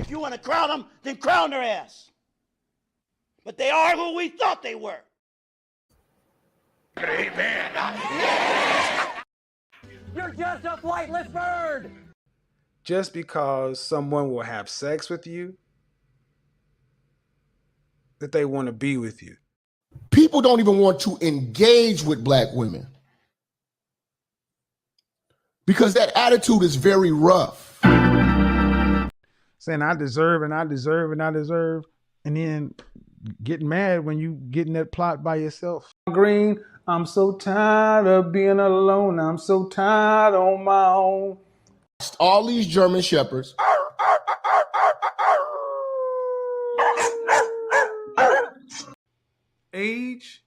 If you want to crown them, then crown their ass. But they are who we thought they were. Amen. You're just a flightless bird. Just because someone will have sex with you, that they want to be with you. People don't even want to engage with black women because that attitude is very rough. Saying I deserve and I deserve and I deserve, and then getting mad when you get in that plot by yourself. Green, I'm so tired of being alone. I'm so tired on my own. All these German shepherds. Age,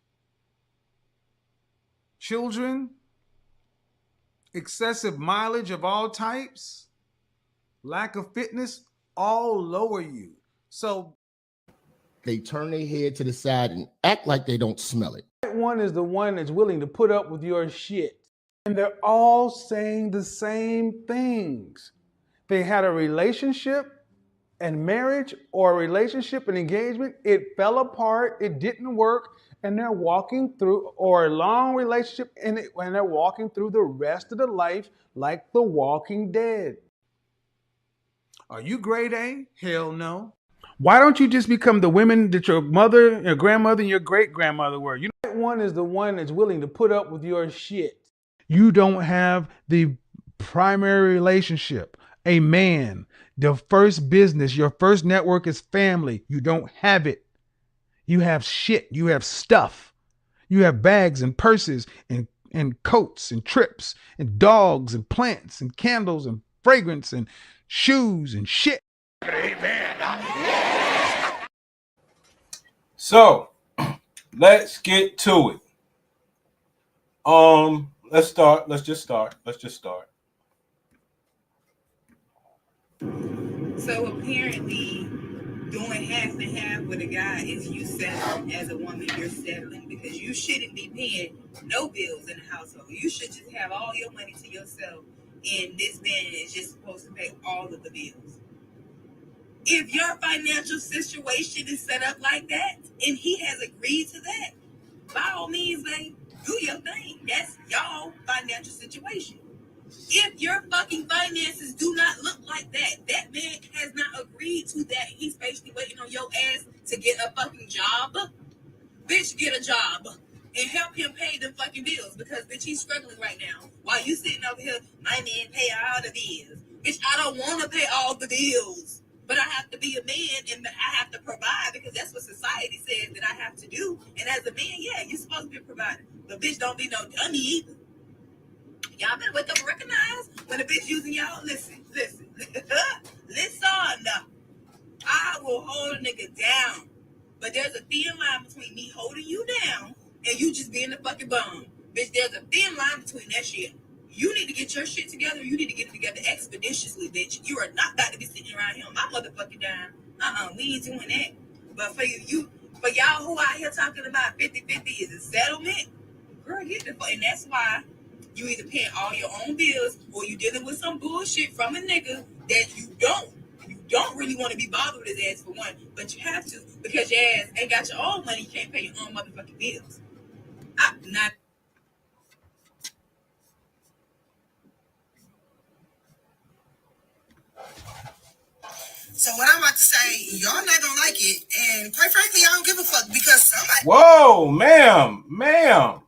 children, excessive mileage of all types, lack of fitness, all lower you. So They turn their head to the side and act like they don't smell it. that one is the one that's willing to put up with your shit. And they're all saying the same things. They had a relationship and marriage, or a relationship and engagement, it fell apart, it didn't work, and they're walking through, or a long relationship, and they're walking through the rest of the life like the Walking Dead. Are you grade A? Hell no. Why don't you just become the women that your mother, your grandmother, and your great-grandmother were? You know, one is the one that's willing to put up with your shit. You don't have the primary relationship, a man. The first business, your first network is family. You don't have it. You have shit. You have stuff. You have bags and purses and coats and trips and dogs and plants and candles and fragrance and shoes and shit. Amen. So let's get to it. Let's start. Let's just start. So apparently, doing half and half with a guy is you settling. As a woman, you're settling because you shouldn't be paying no bills in the household. You should just have all your money to yourself, and this man is just supposed to pay all of the bills. If your financial situation is set up like that, and he has agreed to that, by all means, babe, do your thing. That's y'all financial situation. If your fucking finances do not look like that, that man has not agreed to that. He's basically waiting on your ass to get a fucking job. Bitch, get a job and help him pay the fucking bills because, bitch, he's struggling right now. While you sitting over here, my man pay all the bills. Bitch, I don't want to pay all the bills, but I have to be a man and I have to provide because that's what society says that I have to do. And as a man, yeah, you're supposed to be providing. But bitch, don't be no dummy either. Y'all better wake up and recognize when a bitch using y'all. Listen. Listen. I will hold a nigga down. But there's a thin line between me holding you down and you just being a fucking bum. Bitch, there's a thin line between that shit. You need to get your shit together. You need to get it together expeditiously, bitch. You are not about to be sitting around here on my motherfucking dime. We ain't doing that. But for y'all who out here talking about 50-50 is a settlement, girl, get the fuck. And that's why you either paying all your own bills or you dealing with some bullshit from a nigga that you don't really want to be bothered with his ass for one, but you have to because your ass ain't got your own money. You can't pay your own motherfucking bills. So what I'm about to say, y'all not gonna like it, and quite frankly, I don't give a fuck because somebody. Whoa, ma'am.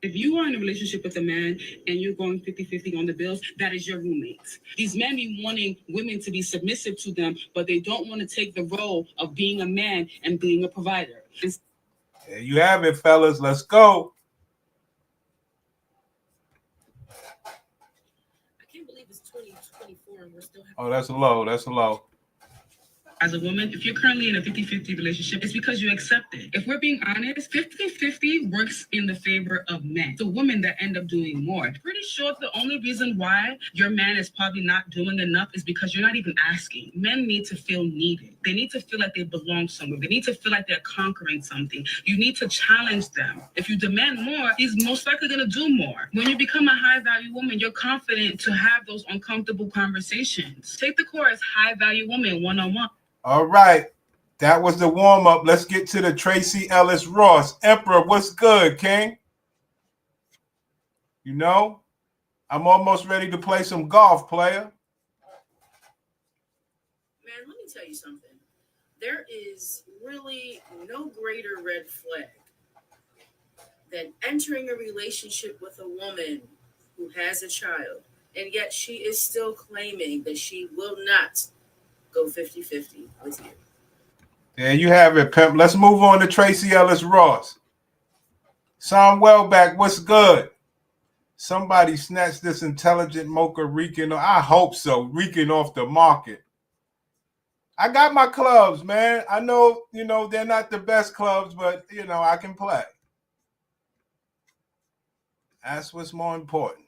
If you are in a relationship with a man and you're going 50-50 on the bills, that is your roommate. These men be wanting women to be submissive to them, but they don't want to take the role of being a man and being a provider. There you have it, fellas. Let's go. I can't believe it's 2024 and we're still having... Oh, that's a low. As a woman, if you're currently in a 50-50 relationship, it's because you accept it. If we're being honest, 50-50 works in the favor of men. The women that end up doing more. Pretty sure the only reason why your man is probably not doing enough is because you're not even asking. Men need to feel needed. They need to feel like they belong somewhere. They need to feel like they're conquering something. You need to challenge them. If you demand more, he's most likely going to do more. When you become a high-value woman, you're confident to have those uncomfortable conversations. Take the course, High-Value Woman 101. All right. That was the warm-up. Let's get to the Tracee Ellis Ross. Emperor, what's good, King? You know, I'm almost ready to play some golf, player. Man, let me tell you something. There is really no greater red flag than entering a relationship with a woman who has a child, and yet she is still claiming that she will not go 50-50 with you. There you have it, pimp. Let's move on to Tracee Ellis Ross. Sam Wellback, what's good? Somebody snatched this intelligent mocha Rican. I hope so. Rican off the market. I got my clubs, man. I know, they're not the best clubs, but, I can play. That's what's more important.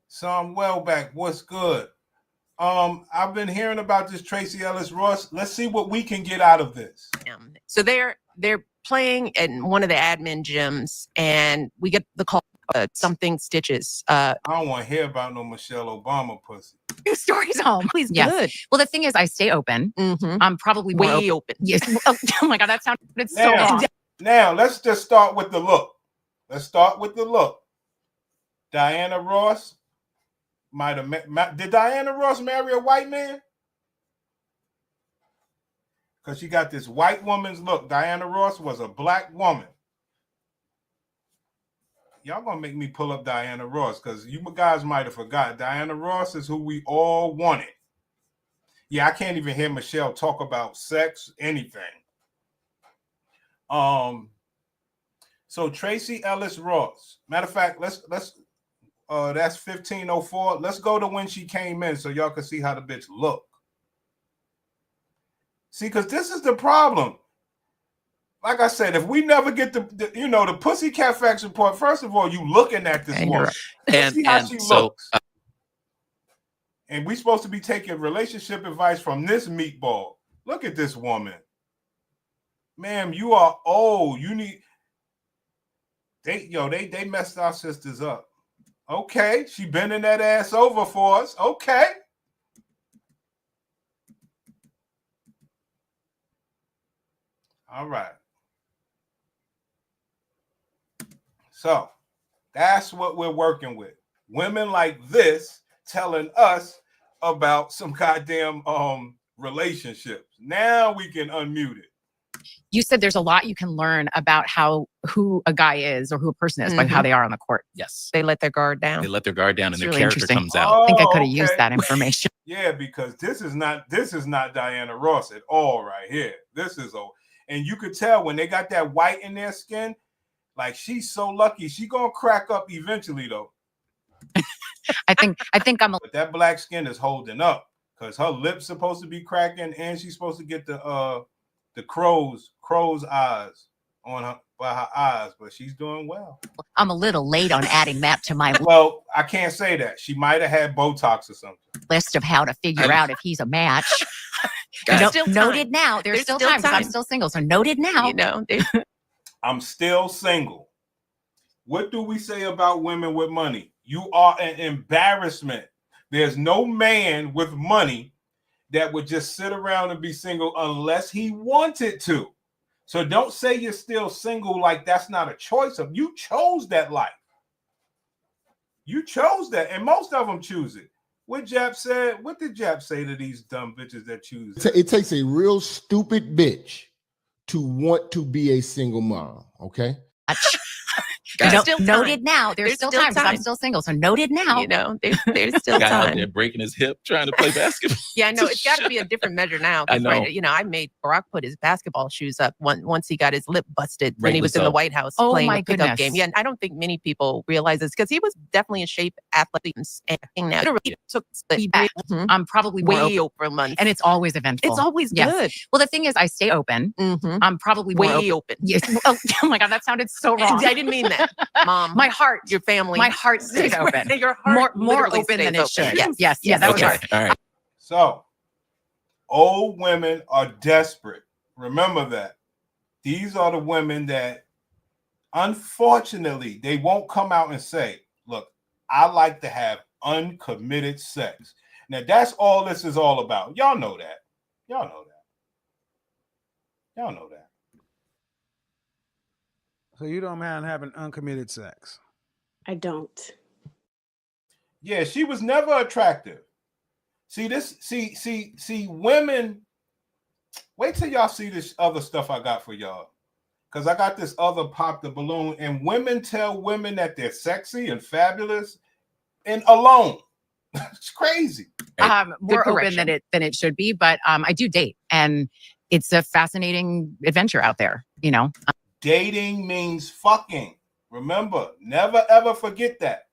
Sam Wellback, what's good? I've been hearing about this Tracee Ellis Ross. Let's see what we can get out of this. So they're playing in one of the admin gyms, and we get the call. Something stitches. I don't want to hear about no Michelle Obama pussy. New stories home. Please, yes. Good. Well, the thing is, I stay open. I'm probably way open. Yes. Oh my God, that sounded so wrong. Now, let's just start with the look. Diana Ross might have did Diana Ross marry a white man? Because she got this white woman's look. Diana Ross was a black woman. Y'all gonna make me pull up Diana Ross because you guys might have forgot. Diana Ross is who we all wanted. Yeah, I can't even hear Michelle talk about sex, anything. So Tracee Ellis Ross. Matter of fact, let's that's 1504. Let's go to when she came in so y'all can see how the bitch look. See, because this is the problem. Like I said, if we never get the Pussycat Facts report, first of all, you looking at this woman. See how she looks. And we supposed to be taking relationship advice from this meatball. Look at this woman. Ma'am, you are old. You need they messed our sisters up. Okay, she bending that ass over for us. Okay. All right. So that's what we're working with. Women like this telling us about some goddamn relationships. Now we can unmute it. You said there's a lot you can learn about who a guy is or who a person is by how they are on the court. Yes. They let their guard down. They let their guard down and their really character comes out. I think I could have used that information. Yeah, because this is not Diana Ross at all right here. This is and you could tell when they got that white in their skin, like she's so lucky. She gonna crack up eventually though. I think But that black skin is holding up because her lips supposed to be cracking and she's supposed to get the crow's eyes on her by her eyes, but she's doing well. I'm a little late on adding that to my Well, I can't say that. She might have had Botox or something. list of how to figure out if he's a match. Noted now. There's still time. I'm still single, so noted now. I'm still single. What do we say about women with money? You are an embarrassment. There's no man with money that would just sit around and be single unless he wanted to. So don't say you're still single like that's not a choice. You chose that life. You chose that, and most of them choose it. What did Jap say to these dumb bitches that choose it? It takes a real stupid bitch to want to be a single mom, okay? Noted now. There's still time. I'm still single, so noted now. There's still Guy out time. there breaking his hip trying to play basketball. Yeah, no, it's got to be a different measure now. I know. Right, I made Barack put his basketball shoes up once he got his lip busted when he Rightly was in the so. White House playing a pickup game. Yeah, and I don't think many people realize this because he was definitely in shape, athletic, and acting now. It really took back. I'm probably way over months. And it's always eventful. It's always Yes. good. Well, the thing is, I stay open. I'm probably Way open. Yes. Oh my God, that sounded so wrong. I didn't mean that. Mom, My heart, your family. my heart stays open. Your heart more literally open than stays it open. should. Yes. That was Okay. hard. All right. So, old women are desperate. Remember that. These are the women that, unfortunately, they won't come out and say, look, I like to have uncommitted sex. Now, that's all this is all about. Y'all know that. Y'all know that. Y'all know that. So you don't mind having uncommitted sex? I don't. Yeah, she was never attractive. See, women, wait till y'all see this other stuff I got for y'all. Because I got this other pop the balloon, and women tell women that they're sexy and fabulous and alone. It's crazy. More open than it should be, but I do date, and it's a fascinating adventure out there, you know. Dating means fucking. Remember, never ever forget that.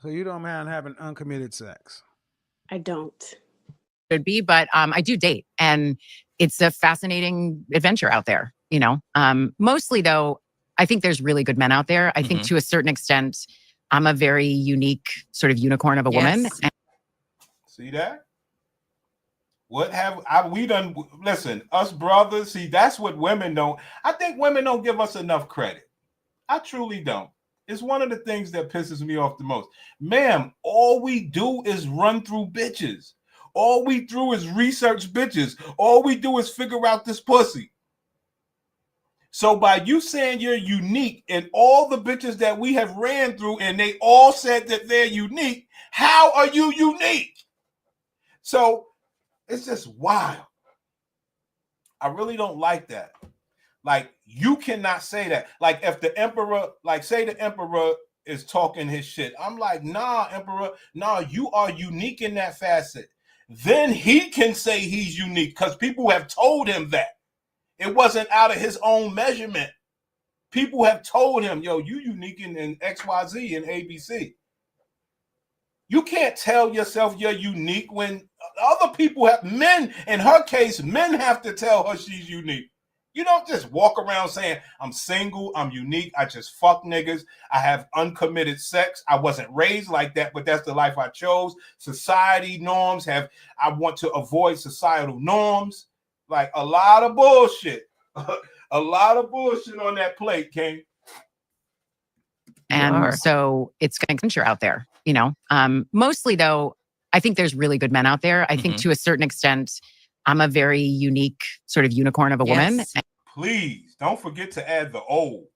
So you don't mind having uncommitted sex? I don't. Should be, but I do date, and it's a fascinating adventure out there, you know. Mostly though, I think there's really good men out there. I think to a certain extent, I'm a very unique sort of unicorn of a woman. See that? What have we done? Listen, us brothers, see, that's what women don't. I think women don't give us enough credit. I truly don't. It's one of the things that pisses me off the most. Ma'am, all we do is run through bitches. All we do is research bitches. All we do is figure out this pussy. So by you saying you're unique and all the bitches that we have ran through and they all said that they're unique, how are you unique? So it's just wild. I really don't like that. Like, you cannot say that. Like, if the emperor, like, say the emperor is talking his shit, I'm like, nah, emperor, nah, you are unique in that facet. Then he can say he's unique because people have told him that. It wasn't out of his own measurement. People have told him, yo, you unique in XYZ and ABC. You can't tell yourself you're unique when other people have, men, in her case, men have to tell her she's unique. You don't just walk around saying, I'm single, I'm unique, I just fuck niggas, I have uncommitted sex. I wasn't raised like that, but that's the life I chose. Society norms I want to avoid societal norms. Like, a lot of bullshit. A lot of bullshit on that plate, King. And so it's going to venture out there, you know. Mostly though, I think there's really good men out there. I think to a certain extent, I'm a very unique sort of unicorn of a woman. Please don't forget to add the O.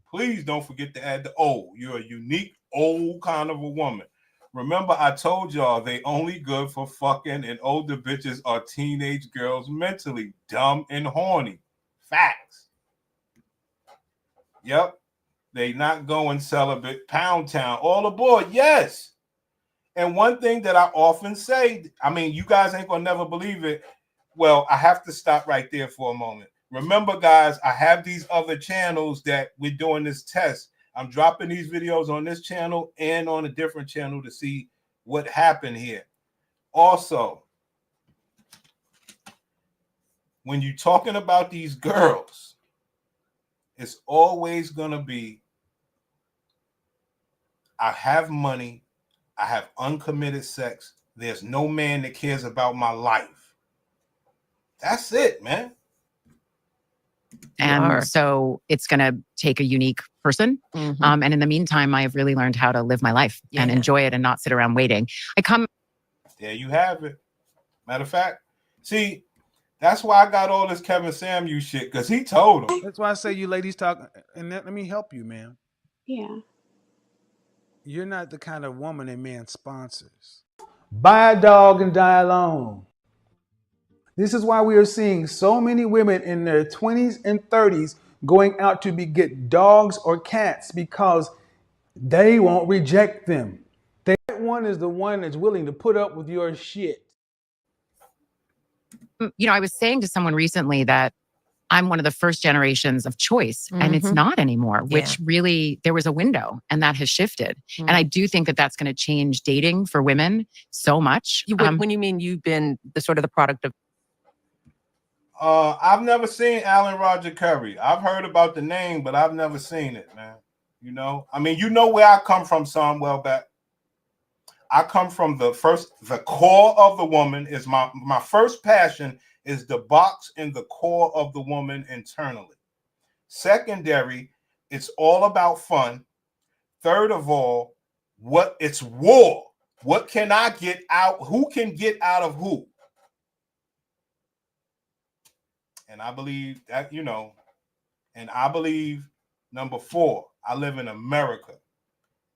Please don't forget to add the O. You're a unique old kind of a woman. Remember, I told y'all they only good for fucking, and older bitches are teenage girls mentally dumb and horny. Facts. Yep. They not going celibate. Pound Town. All aboard. Yes. And one thing that I often say, I mean, you guys ain't gonna never believe it. Well, I have to stop right there for a moment. Remember, guys, I have these other channels that we're doing this test. I'm dropping these videos on this channel and on a different channel to see what happened here. Also, when you're talking about these girls, it's always going to be, I have money, I have uncommitted sex, there's no man that cares about my life. That's it, man. And so it's going to take a unique person. And in the meantime, I've really learned how to live my life and enjoy it and not sit around waiting. There you have it. Matter of fact, see, that's why I got all this Kevin Samuel shit, because he told him. That's why I say you ladies talk, and let me help you, man. Yeah. You're not the kind of woman a man sponsors. Buy a dog and die alone. This is why we are seeing so many women in their 20s and 30s going out to get dogs or cats because they won't reject them. That one is the one that's willing to put up with your shit. You know, I was saying to someone recently that I'm one of the first generations of choice, and it's not anymore, which really, there was a window and that has shifted. And I do think that that's going to change dating for women so much. When you mean you've been the sort of the product of I've never seen Alan Roger Curry. I've heard about the name, but I've never seen it, man. You know, I mean, you know where I come from, son. Well, back. I come from the core of the woman is my first passion is the box in the core of the woman internally. Secondary, it's all about fun. Third of all, it's war. What can I get out? Who can get out of who? And I believe that, you know, and I believe number 4, I live in America.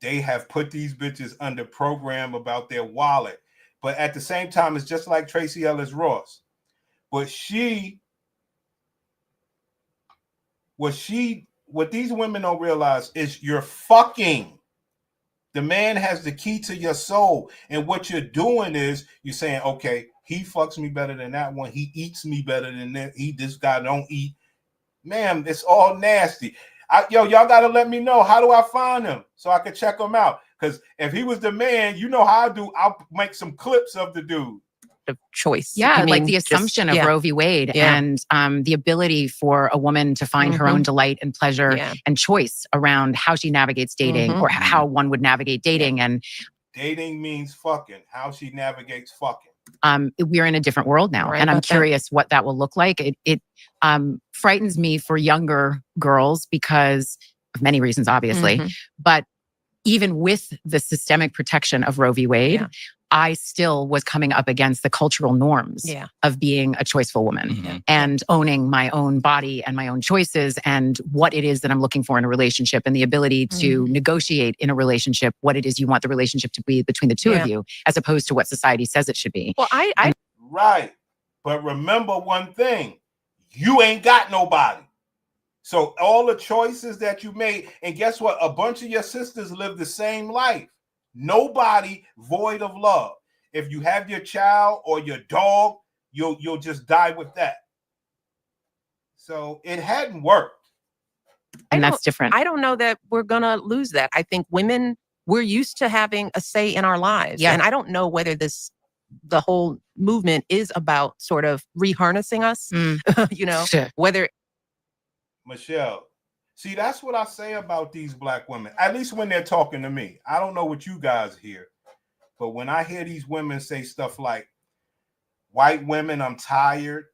They have put these bitches under program about their wallet. But at the same time, it's just like Tracy Ellis Ross. But what these women don't realize is you're fucking. The man has the key to your soul. And what you're doing is you're saying, okay, he fucks me better than that one. He eats me better than that. This guy don't eat. Man, it's all nasty. Y'all got to let me know. How do I find him so I can check him out? Because if he was the man, you know how I do. I'll make some clips of the dude. Of choice. Yeah, like the assumption of Roe v. Wade and the ability for a woman to find her own delight and pleasure and choice around how she navigates dating or how one would navigate dating. And dating means fucking. How she navigates fucking. We're in a different world now, and I'm curious what that will look like. It frightens me for younger girls because of many reasons, obviously. But even with the systemic protection of Roe v. Wade, I still was coming up against the cultural norms of being a choiceful woman and owning my own body and my own choices and what it is that I'm looking for in a relationship and the ability to negotiate in a relationship what it is you want the relationship to be between the two of you, as opposed to what society says it should be. Well, Right. But remember one thing, you ain't got nobody. So all the choices that you made, and guess what? A bunch of your sisters live the same life. Nobody void of love. If you have your child or your dog, you'll just die with that. So it hadn't worked. And that's different. I don't know that we're going to lose that. I think women, we're used to having a say in our lives. And I don't know whether the whole movement is about sort of reharnessing us, you know, whether. Michelle, see, that's what I say about these black women, at least when they're talking to me. I don't know what you guys hear, but when I hear these women say stuff like, white women, I'm tired,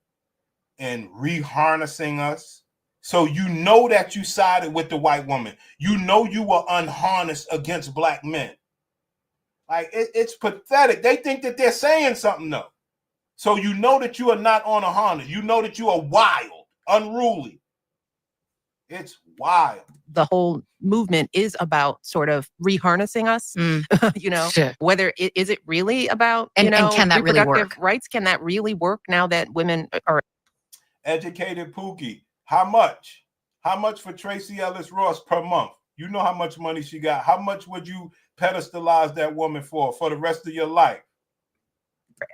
and reharnessing us. So you know that you sided with the white woman. You know you were unharnessed against black men. Like, it's pathetic. They think that they're saying something, though. So you know that you are not on a harness. You know that you are wild, unruly. It's wild. The whole movement is about sort of reharnessing us, you know, whether is it really about, and can that really work? Rights? Can that really work now that women are educated? Pookie, how much? How much for Tracy Ellis Ross per month? You know how much money she got. How much would you pedestalize that woman for the rest of your life?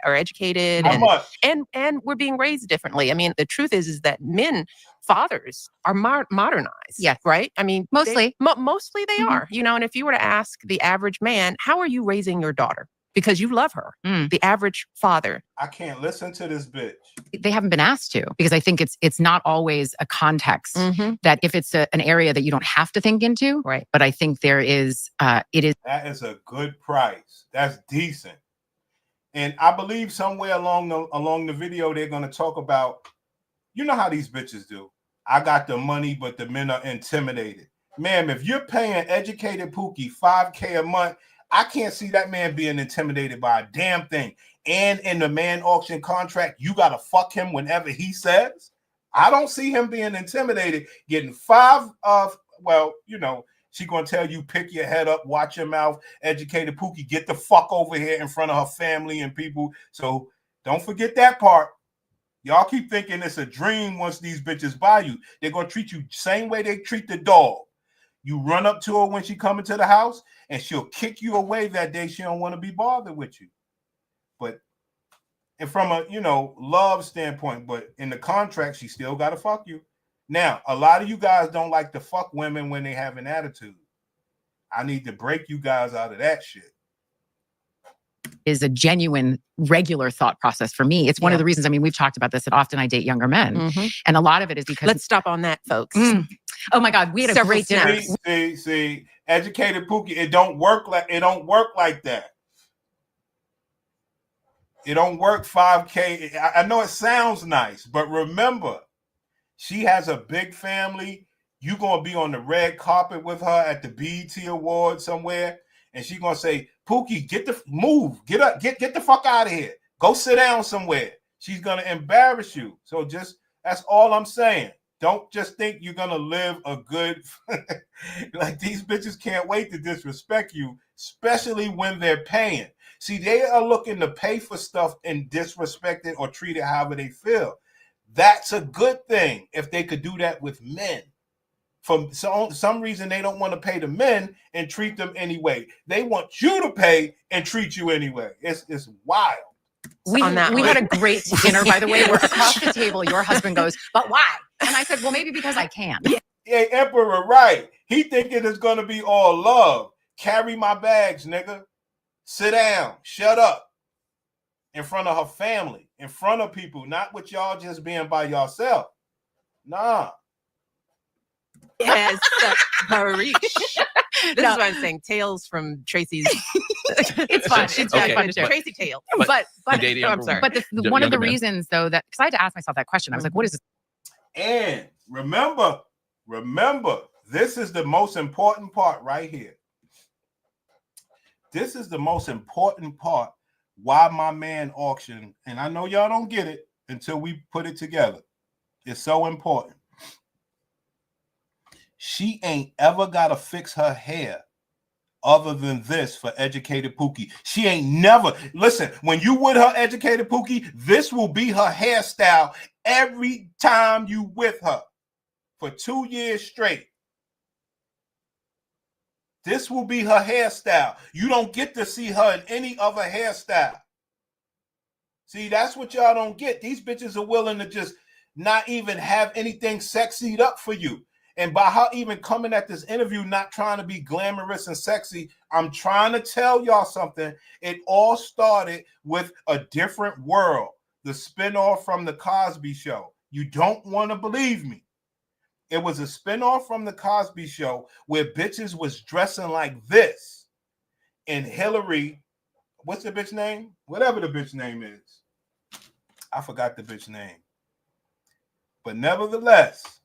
Are educated and we're being raised differently. I mean, the truth is that fathers are modernized. Right? I mean, mostly they are, you know, and if you were to ask the average man, how are you raising your daughter? Because you love her. The average father. I can't listen to this bitch. They haven't been asked to, because I think it's not always a context that if it's an area that you don't have to think into. Right. But I think there is, it is. That is a good price. That's decent. And I believe somewhere along the video, they're going to talk about, you know how these bitches do. I got the money, but the men are intimidated. Ma'am, if you're paying educated Pookie $5,000 a month, I can't see that man being intimidated by a damn thing. And in the man auction contract, you got to fuck him whenever he says. I don't see him being intimidated, getting she going to tell you, pick your head up, watch your mouth, educated Pookie, get the fuck over here in front of her family and people. So don't forget that part. Y'all keep thinking it's a dream once these bitches buy you. They're going to treat you the same way they treat the dog. You run up to her when she come into the house, and she'll kick you away that day. She don't want to be bothered with you. But, and from a, love standpoint, but in the contract, she still got to fuck you. Now, a lot of you guys don't like to fuck women when they have an attitude. I need to break you guys out of that shit. is a genuine, regular thought process for me. It's one of the reasons, I mean, we've talked about this, that often I date younger men. And a lot of it is because... Let's stop on that, folks. Oh my God, we had a great dinner. See, educated Pookie, it don't work like that. It don't work 5K. I know it sounds nice, but remember, she has a big family. You're going to be on the red carpet with her at the BET Awards somewhere, and she's going to say, Pookie, get up, get the fuck out of here. Go sit down somewhere. She's going to embarrass you. So that's all I'm saying. Don't just think you're going to live a good, like these bitches can't wait to disrespect you, especially when they're paying. See, they are looking to pay for stuff and disrespect it or treat it however they feel. That's a good thing if they could do that with men. For some reason, they don't want to pay the men and treat them anyway. They want you to pay and treat you anyway. It's wild. We had a great dinner, by the way, where across the table, your husband goes, but why? And I said, well, maybe because I can. Yeah, Emperor, right. He thinking it's going to be all love. Carry my bags, nigga. Sit down. Shut up. In front of her family. In front of people. Not with y'all just being by yourself. Nah. Yes, Harish. This is what I'm saying. Tales from Tracy's. It's fun. It's Okay, fun to share. Tracy tales. But I'm sorry. But one of the reasons, though, that because I had to ask myself that question, I was like, what is this? And remember, this is the most important part right here. This is the most important part why my man auction, and I know y'all don't get it until we put it together. It's so important. She ain't ever got to fix her hair other than this for educated Pookie. She ain't never, listen, when you with her educated Pookie, this will be her hairstyle every time you with her for 2 years straight. This will be her hairstyle. You don't get to see her in any other hairstyle. See, that's what y'all don't get. These bitches are willing to just not even have anything sexied up for you. And by her even coming at this interview, not trying to be glamorous and sexy, I'm trying to tell y'all something. It all started with A Different World, the spinoff from The Cosby Show. You don't want to believe me. It was a spinoff from The Cosby Show where bitches was dressing like this. And Hillary, what's the bitch name? Whatever the bitch name is. I forgot the bitch name. But nevertheless,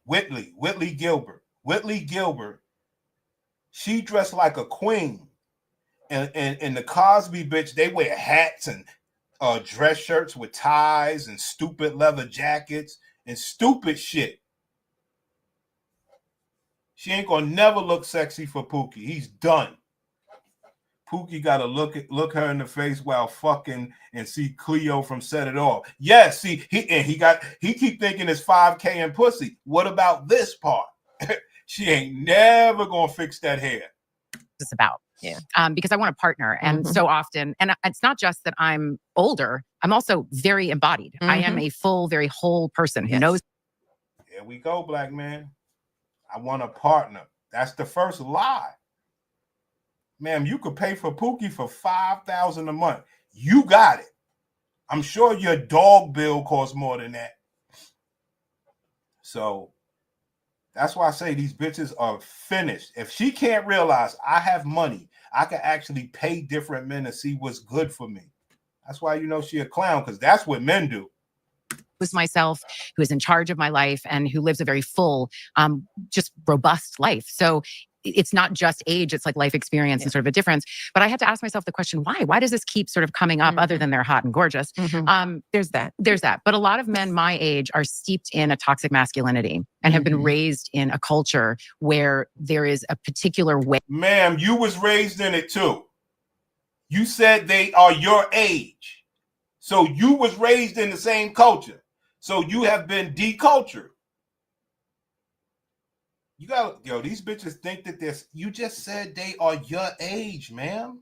Whitley Gilbert, she dressed like a queen. And the Cosby bitch, they wear hats and dress shirts with ties and stupid leather jackets and stupid shit. She ain't gonna never look sexy for Pookie. He's done. Pookie gotta look her in the face while fucking and see Cleo from Set It Off. Yes, see, he keep thinking it's 5K and pussy. What about this part? She ain't never gonna fix that hair. It's about. Yeah. Because I want a partner. And so often, and it's not just that I'm older, I'm also very embodied. I am a full, very whole person who knows. Here we go, black man. I want a partner. That's the first lie. Ma'am, you could pay for Pookie for $5,000 a month. You got it. I'm sure your dog bill costs more than that. So that's why I say these bitches are finished. If she can't realize I have money, I can actually pay different men to see what's good for me. That's why you know she a clown, because that's what men do. Was myself, who is in charge of my life and who lives a very full, just robust life. So it's not just age, it's like life experience and sort of a difference. But I had to ask myself the question, why? Why does this keep sort of coming up other than they're hot and gorgeous? There's that. But a lot of men my age are steeped in a toxic masculinity and have been raised in a culture where there is a particular way. Ma'am, you was raised in it too. You said they are your age. So you was raised in the same culture. So you have been decultured. You got, these bitches think that you just said they are your age, ma'am.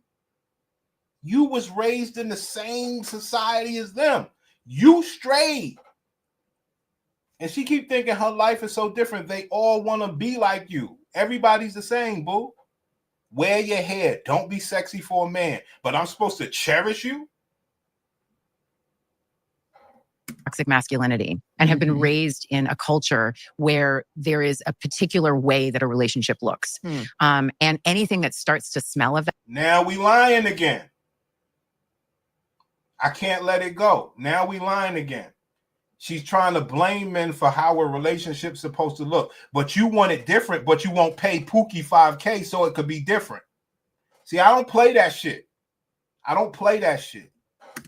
You was raised in the same society as them. You strayed. And she keep thinking her life is so different. They all want to be like you. Everybody's the same, boo. Wear your hair. Don't be sexy for a man. But I'm supposed to cherish you? Toxic masculinity and have been raised in a culture where there is a particular way that a relationship looks. And anything that starts to smell of that. Now we lying again. I can't let it go. Now we lying again. She's trying to blame men for how a relationship's supposed to look. But you want it different, but you won't pay Pookie $5K so it could be different. See, I don't play that shit. I don't play that shit.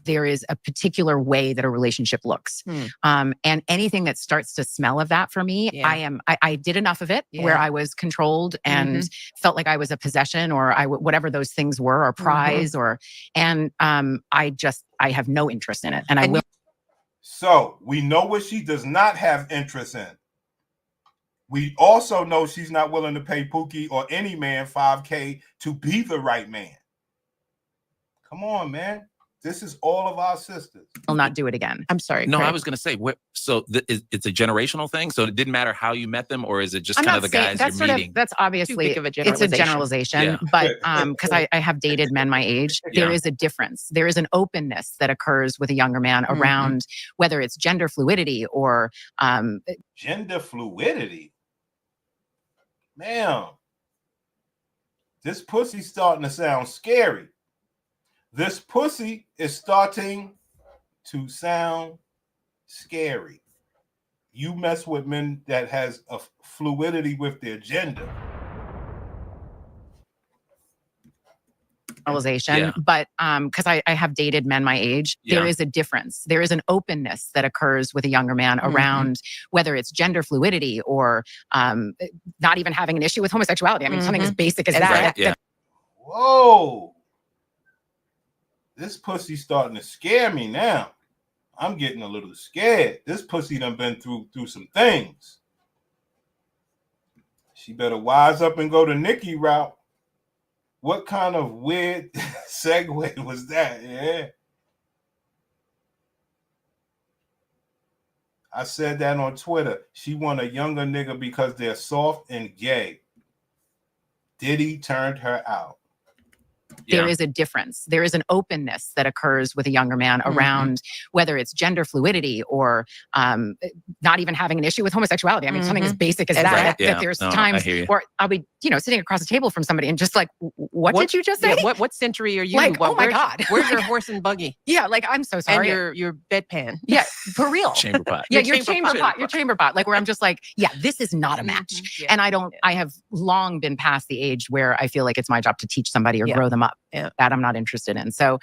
There is a particular way that a relationship looks. And anything that starts to smell of that for me, I did enough of it where I was controlled and felt like I was a possession or whatever those things were, or prize, and I have no interest in it. And I will. So we know what she does not have interest in. We also know she's not willing to pay Pookie or any man $5K to be the right man. Come on, man. This is all of our sisters. I'll not do it again. I'm sorry. No, Craig. I was going to say, it's a generational thing. So it didn't matter how you met them, or is it just kind of the guys you're meeting? That's obviously, big of a it's a generalization, but because I have dated men my age, there is a difference. There is an openness that occurs with a younger man around whether it's gender fluidity or gender fluidity. Ma'am, this pussy's starting to sound scary. This pussy is starting to sound scary. You mess with men that has a fluidity with their gender. But because I have dated men my age, there is a difference. There is an openness that occurs with a younger man around whether it's gender fluidity or not even having an issue with homosexuality. I mean, something as basic as that. Whoa. This pussy's starting to scare me now. I'm getting a little scared. This pussy done been through some things. She better wise up and go the Nikki route. What kind of weird segue was that? Yeah. I said that on Twitter. She want a younger nigga because they're soft and gay. Diddy turned her out. There is a difference. There is an openness that occurs with a younger man around whether it's gender fluidity or not even having an issue with homosexuality. I mean, something as basic as that there's times where I'll be, sitting across the table from somebody and just like, what did you just say? What century are you? Like, oh my God. Where's your horse and buggy? Yeah, like, I'm so sorry. And your bedpan. Yeah, for real. Chamber pot. Yeah, your chamber pot. Your chamber pot. Like, where I'm just like, yeah, this is not a match. And I have long been past the age where I feel like it's my job to teach somebody or grow them up. That I'm not interested in. So,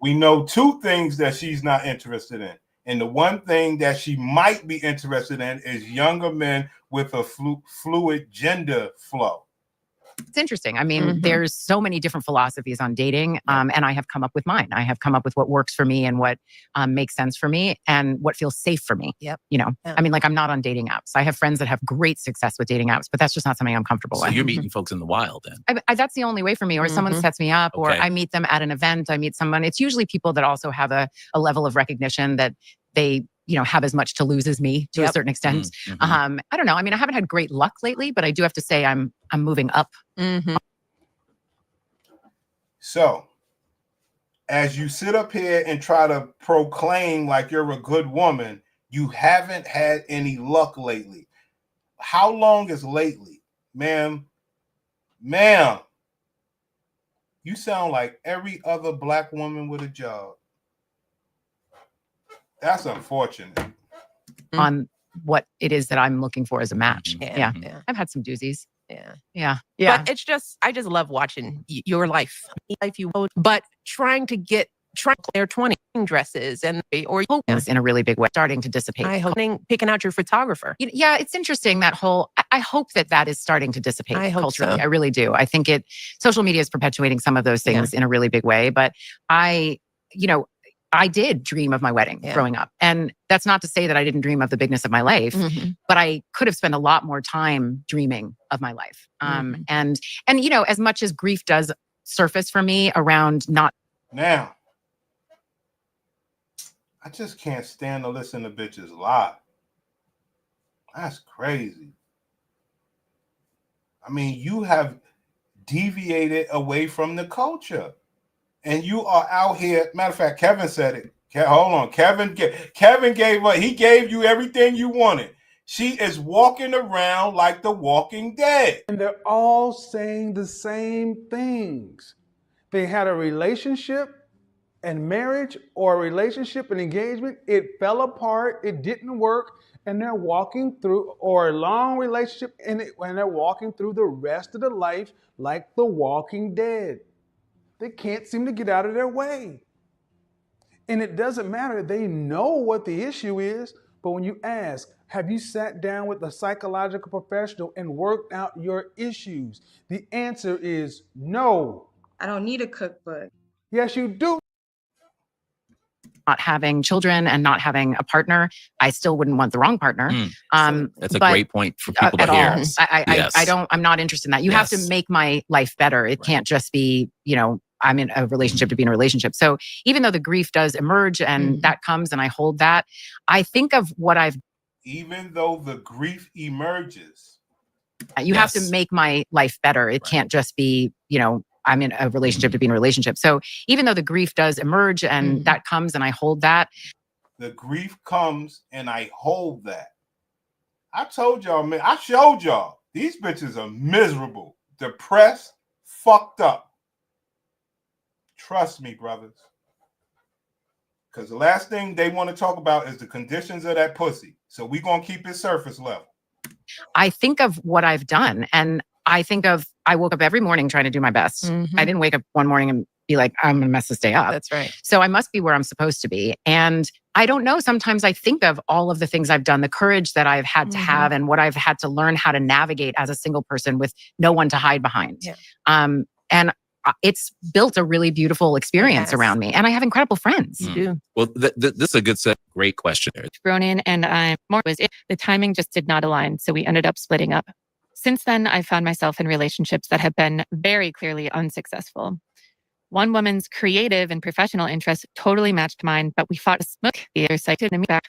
we know two things that she's not interested in. And the one thing that she might be interested in is younger men with a fluid gender flow. It's interesting. I mean, there's so many different philosophies on dating, and I have come up with mine. I have come up with what works for me and what makes sense for me and what feels safe for me. I mean, like, I'm not on dating apps. I have friends that have great success with dating apps, but that's just not something I'm comfortable with. So you're meeting folks in the wild then? That's the only way for me. Or someone sets me up, or I meet them at an event. I meet someone. It's usually people that also have a level of recognition that they have as much to lose as me to a certain extent. I don't know. I mean, I haven't had great luck lately, but I do have to say I'm moving up. So, as you sit up here and try to proclaim like you're a good woman, you haven't had any luck lately. How long is lately? Ma'am, you sound like every other black woman with a job. That's unfortunate. On what it is that I'm looking for as a match. Yeah. I've had some doozies. Yeah. But I just love watching your life but trying to their 20 dresses and or in a really big way starting to dissipate. I hope picking out your photographer. Yeah, it's interesting that whole. I hope that is starting to dissipate culturally. So. I really do. I think social media is perpetuating some of those things in a really big way. But I did dream of my wedding growing up. And that's not to say that I didn't dream of the bigness of my life, but I could have spent a lot more time dreaming of my life. And as much as grief does surface for me around not. Now, I just can't stand to listen to bitches lie. That's crazy. I mean, you have deviated away from the culture. And you are out here. Matter of fact, Kevin said it. Hold on. Kevin gave up. He gave you everything you wanted. She is walking around like the Walking Dead. And they're all saying the same things. They had a relationship and marriage, or a relationship and engagement. It fell apart. It didn't work. And they're walking through, or a long relationship, and they're walking through the rest of the life like the Walking Dead. They can't seem to get out of their way. And it doesn't matter. They know what the issue is. But when you ask, have you sat down with a psychological professional and worked out your issues? The answer is no. I don't need a cookbook. Yes, you do. Not having children and not having a partner, I still wouldn't want the wrong partner. That's a great point for people to hear. All. I'm not interested in that. You have to make my life better. It can't just be, I'm in a relationship to be in a relationship. So even though the grief does emerge and that comes and I hold that, I think of what even though the grief emerges. You have to make my life better. It can't just be, I'm in a relationship to be in a relationship. So even though the grief does emerge and that comes and I hold that. The grief comes and I hold that. I told y'all, man, I showed y'all. These bitches are miserable, depressed, fucked up. Trust me, brothers. Because the last thing they want to talk about is the conditions of that pussy. So we're going to keep it surface level. I think of what I've done, and I woke up every morning trying to do my best. I didn't wake up one morning and be like, I'm going to mess this day up. That's right. So I must be where I'm supposed to be. And I don't know, sometimes I think of all of the things I've done, the courage that I've had to have and what I've had to learn how to navigate as a single person with no one to hide behind. Yeah. And it's built a really beautiful experience around me. And I have incredible friends. You do. Well, this is a good set. Great question. Ronan and I, the timing just did not align. So we ended up splitting up. Since then, I found myself in relationships that have been very clearly unsuccessful. One woman's creative and professional interests totally matched mine, but we fought a smoke. The other side didn't back.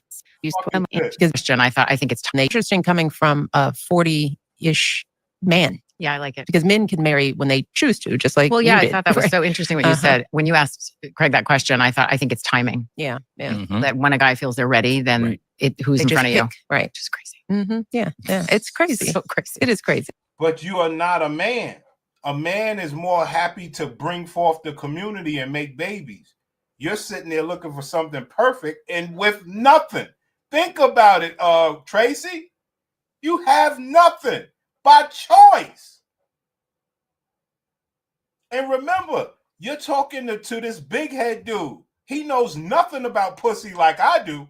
I think it's interesting coming from a 40-ish man. Yeah, I like it. Because men can marry when they choose to, just like Well, yeah, you I did. thought that was so interesting what you said. When you asked Craig that question, I think it's timing. Yeah. That when a guy feels they're ready, then who's They in just front of you? pick. Right. Just crazy. Yeah. It's crazy. So crazy. It is crazy. But you are not a man. A man is more happy to bring forth the community and make babies. You're sitting there looking for something perfect and with nothing. Think about it, Tracy. You have nothing by choice. And remember, you're talking to this big head dude. He knows nothing about pussy like I do.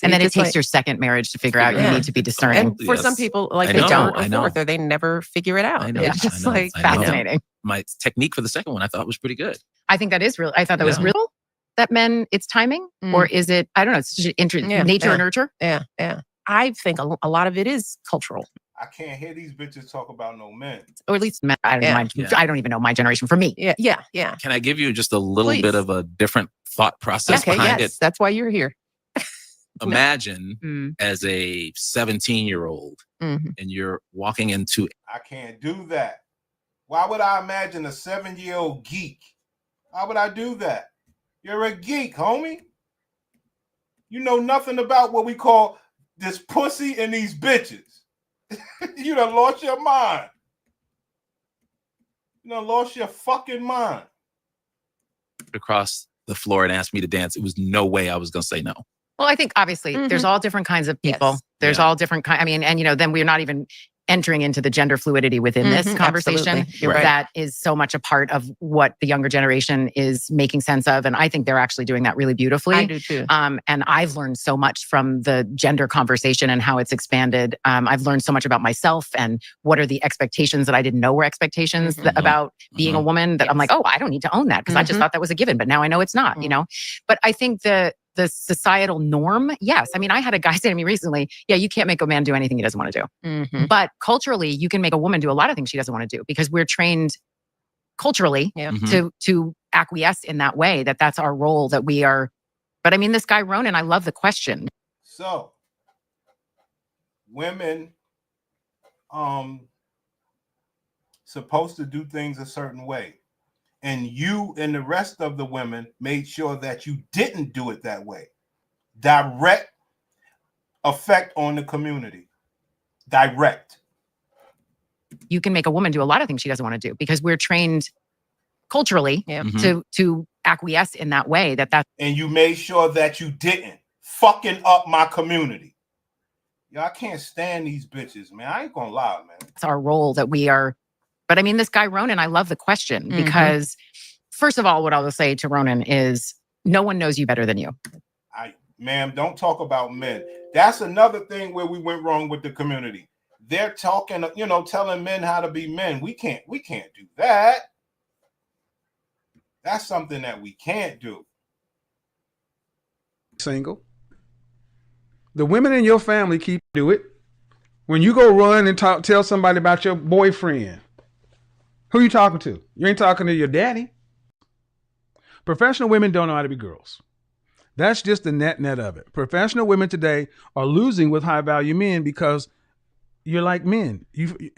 And then it takes your second marriage to figure out you need to be discerning. And for some people, like I they know, don't, I or know. fourth, or they never figure it out. I know. It's just I know, like I know. fascinating. My technique for the second one I thought was pretty good. I think that is real. I thought that was real. That men, it's timing, or is it? I don't know. It's just nature or nurture. Yeah. I think a lot of it is cultural. I can't hear these bitches talk about no men. Or at least men. I don't even know my generation. For me, Yeah. Can I give you just a little Please. bit of a different thought process Okay. behind Yes. it? That's why you're here. Imagine as a 17-year-old and you're walking into. I can't do that. Why would I imagine a 7-year-old geek? Why would I do that? You're a geek, homie. You know nothing about what we call this pussy and these bitches. You done lost your mind. You done lost your fucking mind. Across the floor and asked me to dance. It was no way I was going to say no. well, I think obviously there's all different kinds of people. Yes. There's all different kinds. I mean, and then we're not even entering into the gender fluidity within this conversation. Absolutely. You're right. That is so much a part of what the younger generation is making sense of. And I think they're actually doing that really beautifully. I do too. And I've learned so much from the gender conversation and how it's expanded. I've learned so much about myself and what are the expectations that I didn't know were expectations about being a woman that I'm like, oh, I don't need to own that because I just thought that was a given, but now I know it's not, But I think the societal norm, yes. I mean, I had a guy say to me recently, yeah, you can't make a man do anything he doesn't want to do. But culturally, you can make a woman do a lot of things she doesn't want to do because we're trained culturally to acquiesce in that way, that's our role, that we are. But I mean, this guy, Ronan, I love the question. So, women supposed to do things a certain way. And you and the rest of the women made sure that you didn't do it that way. Direct effect on the community. Direct. You can make a woman do a lot of things she doesn't want to do because we're trained culturally to acquiesce in that way. And you made sure that you didn't. Fucking up my community. Yo, I can't stand these bitches, man. I ain't gonna lie, man. It's our role that we are. But I mean, this guy, Ronan, I love the question because, first of all, what I'll say to Ronan is no one knows you better than you. Ma'am, don't talk about men. That's another thing where we went wrong with the community. They're talking, telling men how to be men. We can't do that. That's something that we can't do. Single. The women in your family keep do it. When you go run and tell somebody about your boyfriend, who you talking to? You ain't talking to your daddy. Professional women don't know how to be girls. That's just the net of it. Professional women today are losing with high value men because you're like men.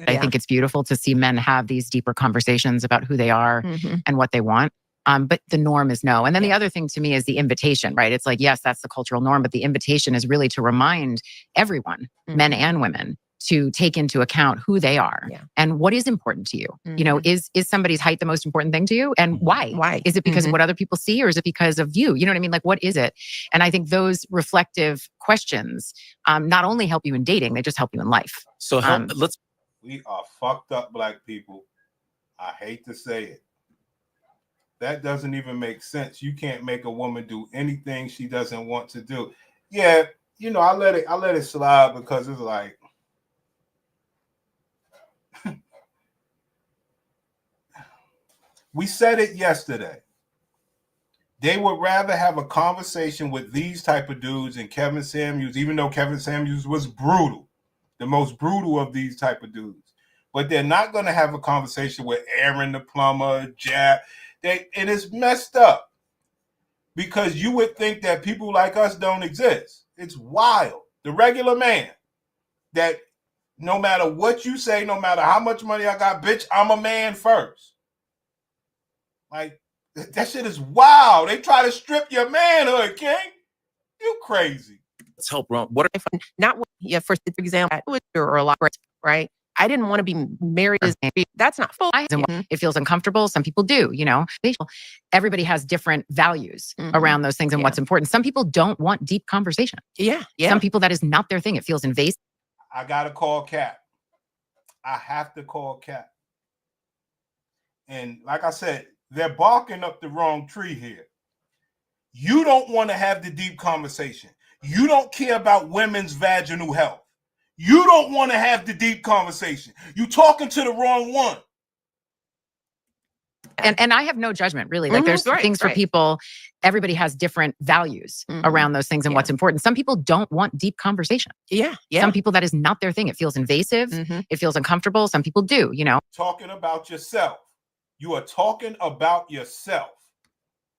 I think it's beautiful to see men have these deeper conversations about who they are and what they want. But the norm is no. And then the other thing to me is the invitation, right? It's like, yes, that's the cultural norm, but the invitation is really to remind everyone, men and women, to take into account who they are and what is important to you. You know, is somebody's height the most important thing to you? And why? Why? Is it because of what other people see or is it because of you? You know what I mean? Like, what is it? And I think those reflective questions not only help you in dating, they just help you in life. So we are fucked up black people. I hate to say it. That doesn't even make sense. You can't make a woman do anything she doesn't want to do. Yeah, I let it slide because it's like, we said it yesterday. They would rather have a conversation with these type of dudes and Kevin Samuels, even though Kevin Samuels was brutal, the most brutal of these type of dudes. But they're not going to have a conversation with Aaron the plumber, Jab. And it's messed up because you would think that people like us don't exist. It's wild. The regular man that no matter what you say, no matter how much money I got, bitch, I'm a man first. Like, that shit is wild. They try to strip your manhood, King. You crazy. Let's help Ron. What if not for example, or a lot, right? I didn't want to be married. That's not full. It feels uncomfortable. Some people do, Everybody has different values around those things and what's important. Some people don't want deep conversation. Yeah. Some people, that is not their thing. It feels invasive. I got to call Cap. I have to call Cap. And like I said, they're barking up the wrong tree here. You don't want to have the deep conversation. You don't care about women's vaginal health. You don't want to have the deep conversation. You're talking to the wrong one. And I have no judgment, really. Like, there's things for people. Everybody has different values around those things and what's important. Some people don't want deep conversation. Yeah. Some people, that is not their thing. It feels invasive. It feels uncomfortable. Some people do, Talking about yourself. You are talking about yourself.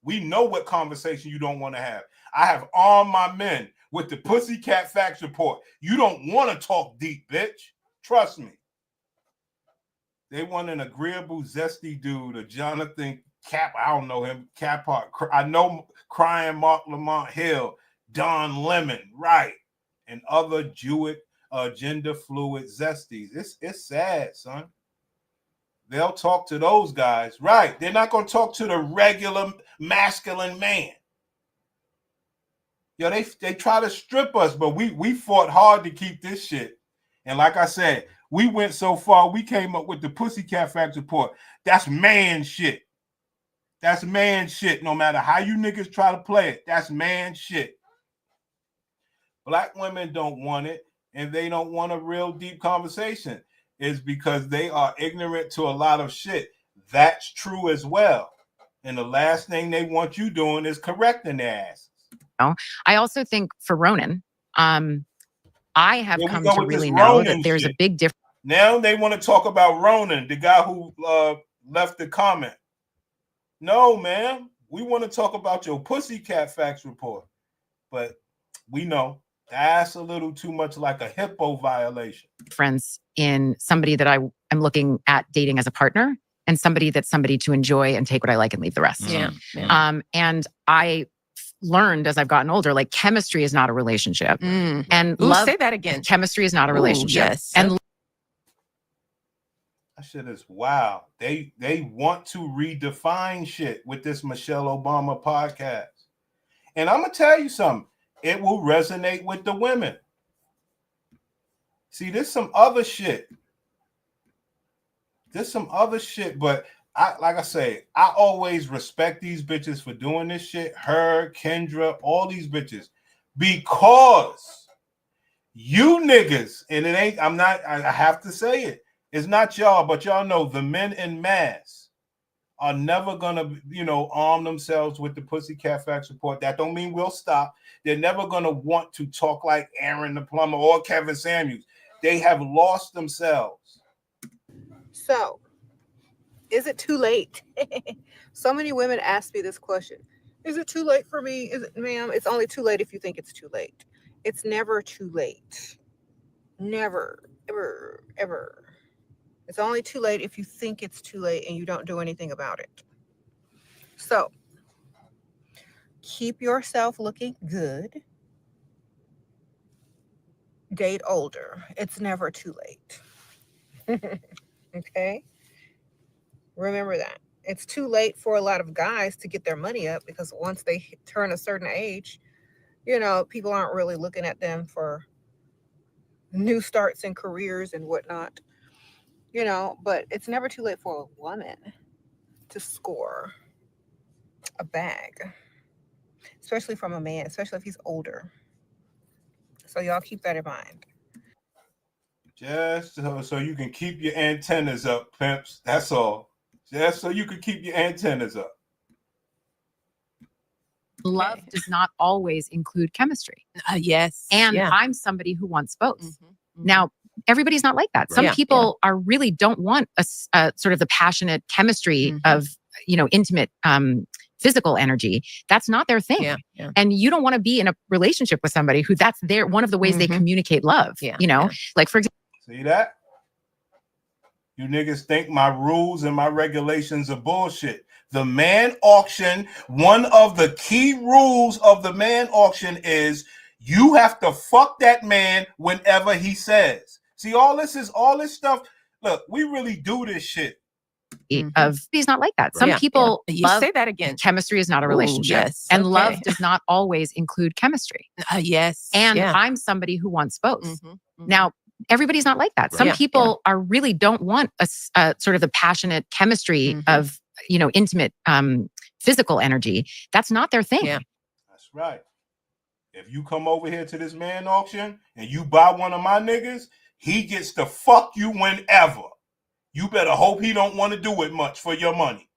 We know what conversation you don't want to have. I have armed my men with the Pussycat Facts Report. You don't want to talk deep, bitch. Trust me. They want an agreeable, zesty dude, a Jonathan Cap. I don't know him. Caphart. I know Crying Mark Lamont Hill, Don Lemon, right, and other Jewish gender fluid zesties. It's sad, son. They'll talk to those guys, right? They're not going to talk to the regular masculine man. Yo, they try to strip us, but we fought hard to keep this shit. And like I said, we went so far, we came up with the Pussycat Facts Report. That's man shit. That's man shit. No matter how you niggas try to play it, that's man shit. Black women don't want it, and they don't want a real deep conversation. Is because they are ignorant to a lot of shit. That's true as well. And the last thing they want you doing is correcting their asses. I also think for Ronan, I have come to really know that there's a big difference. Now they want to talk about Ronan, the guy who left the comment. No, man. We want to talk about your Pussycat Facts Report. But we know. That's a little too much like a hippo violation. Difference in somebody that I am looking at dating as a partner and somebody that's somebody to enjoy and take what I like and leave the rest. Yeah. Yeah. And I learned as I've gotten older, like chemistry is not a relationship. And love, say that again. Chemistry is not a relationship. Yes. And that shit is wild. They want to redefine shit with this Michelle Obama podcast. And I'm gonna tell you something. It will resonate with the women. See, there's some other shit. But like I say, I always respect these bitches for doing this shit. Her, Kendra, all these bitches. Because you niggas, and it ain't, I have to say it. It's not y'all, but y'all know the men in mass are never gonna, arm themselves with the Pussycat Facts report. That don't mean we'll stop. They're never gonna want to talk like Aaron the plumber or Kevin Samuels. They have lost themselves. So, is it too late? So many women ask me this question. Is it too late for me? Ma'am, it's only too late if you think it's too late. It's never too late. Never, ever, ever. It's only too late if you think it's too late and you don't do anything about it. So, keep yourself looking good. Date older. It's never too late. Okay? Remember that. It's too late for a lot of guys to get their money up because once they turn a certain age, people aren't really looking at them for new starts in careers and whatnot. But it's never too late for a woman to score a bag, especially from a man, especially if he's older. So y'all keep that in mind. Just so you can keep your antennas up, pimps. That's all. Just so you can keep your antennas up. love does not always include chemistry. Yes. And Yeah. I'm somebody who wants both. Now, everybody's not like that. Some people are really don't want a sort of the passionate chemistry of, intimate physical energy. That's not their thing. Yeah, yeah. And you don't want to be in a relationship with somebody who that's their one of the ways they communicate love. Like for example. See that? You niggas think my rules and my regulations are bullshit. The man auction, one of the key rules of the man auction is you have to fuck that man whenever he says. See, all this stuff. Look, we really do this shit. Of he's not like that. Some people You love say that again. Chemistry is not a Ooh, relationship. yes. And Okay. love does not always include chemistry. Yes. And yeah. I'm somebody who wants both. Now, everybody's not like that. Some people are really don't want a sort of the passionate chemistry of, intimate physical energy. That's not their thing. Yeah. That's right. If you come over here to this man auction and you buy one of my niggas, he gets to fuck you whenever. You better hope he don't want to do it much for your money.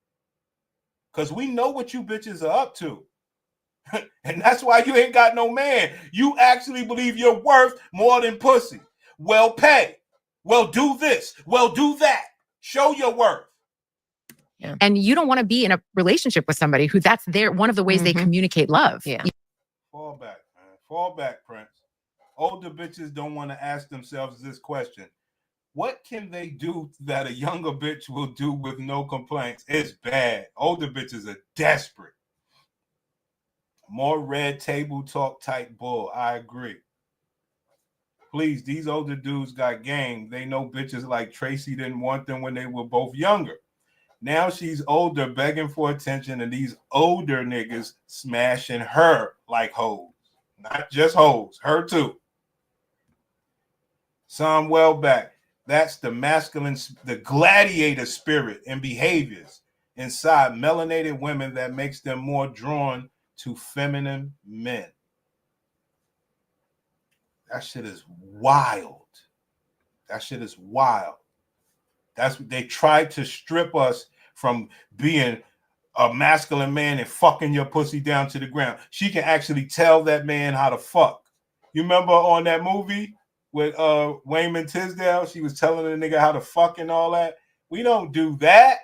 Because we know what you bitches are up to. And that's why you ain't got no man. You actually believe you're worth more than pussy. Well, pay. Well, do this. Well, do that. Show your worth. Yeah. And you don't want to be in a relationship with somebody who that's their one of the ways they communicate love. Yeah. Fall back, man. Fall back, Prince. Older bitches don't want to ask themselves this question. What can they do that a younger bitch will do with no complaints? It's bad. Older bitches are desperate. More red table talk type bull. I agree. Please, these older dudes got game. They know bitches like Tracy didn't want them when they were both younger. Now she's older, begging for attention, and these older niggas smashing her like hoes. Not just hoes, her too. Some well back. That's the masculine, the gladiator spirit and behaviors inside melanated women that makes them more drawn to feminine men. That shit is wild. That shit is wild. That's what they tried to strip us from being a masculine man and fucking your pussy down to the ground. She can actually tell that man how to fuck. You remember on that movie with Wayman Tisdale? She was telling the nigga how to fuck and all that. We don't do that.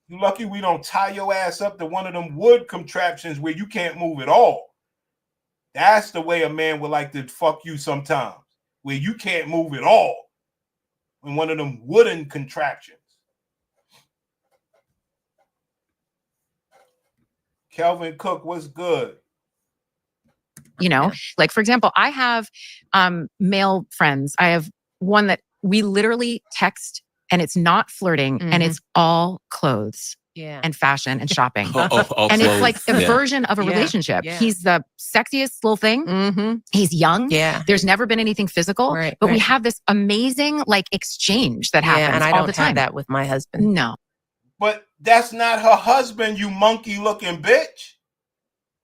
You lucky we don't tie your ass up to one of them wood contraptions where you can't move at all. That's the way a man would like to fuck you sometimes, where you can't move at all in one of them wooden contraptions. Kelvin Cook, what's good? You know, like for example, I have male friends. I have one that we literally text and it's not flirting and it's all clothes and fashion and shopping. And it's like a version of a relationship. He's the sexiest little thing. He's young. There's never been anything physical, but we have this amazing like exchange that happens and I all don't the time. have that with my husband. No. But that's not her husband, you monkey looking bitch.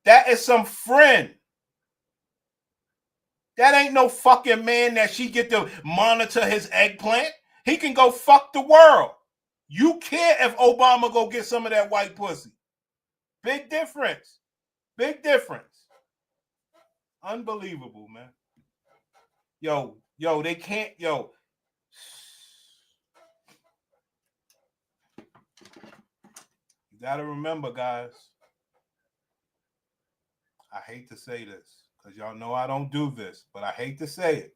That is some friend. That ain't no fucking man that she get to monitor his eggplant. He can go fuck the world. You care if Obama go get some of that white pussy. Big difference. Big difference. Unbelievable, man. Yo, they can't, yo. You gotta remember, guys. I hate to say this, because y'all know I don't do this, but I hate to say it.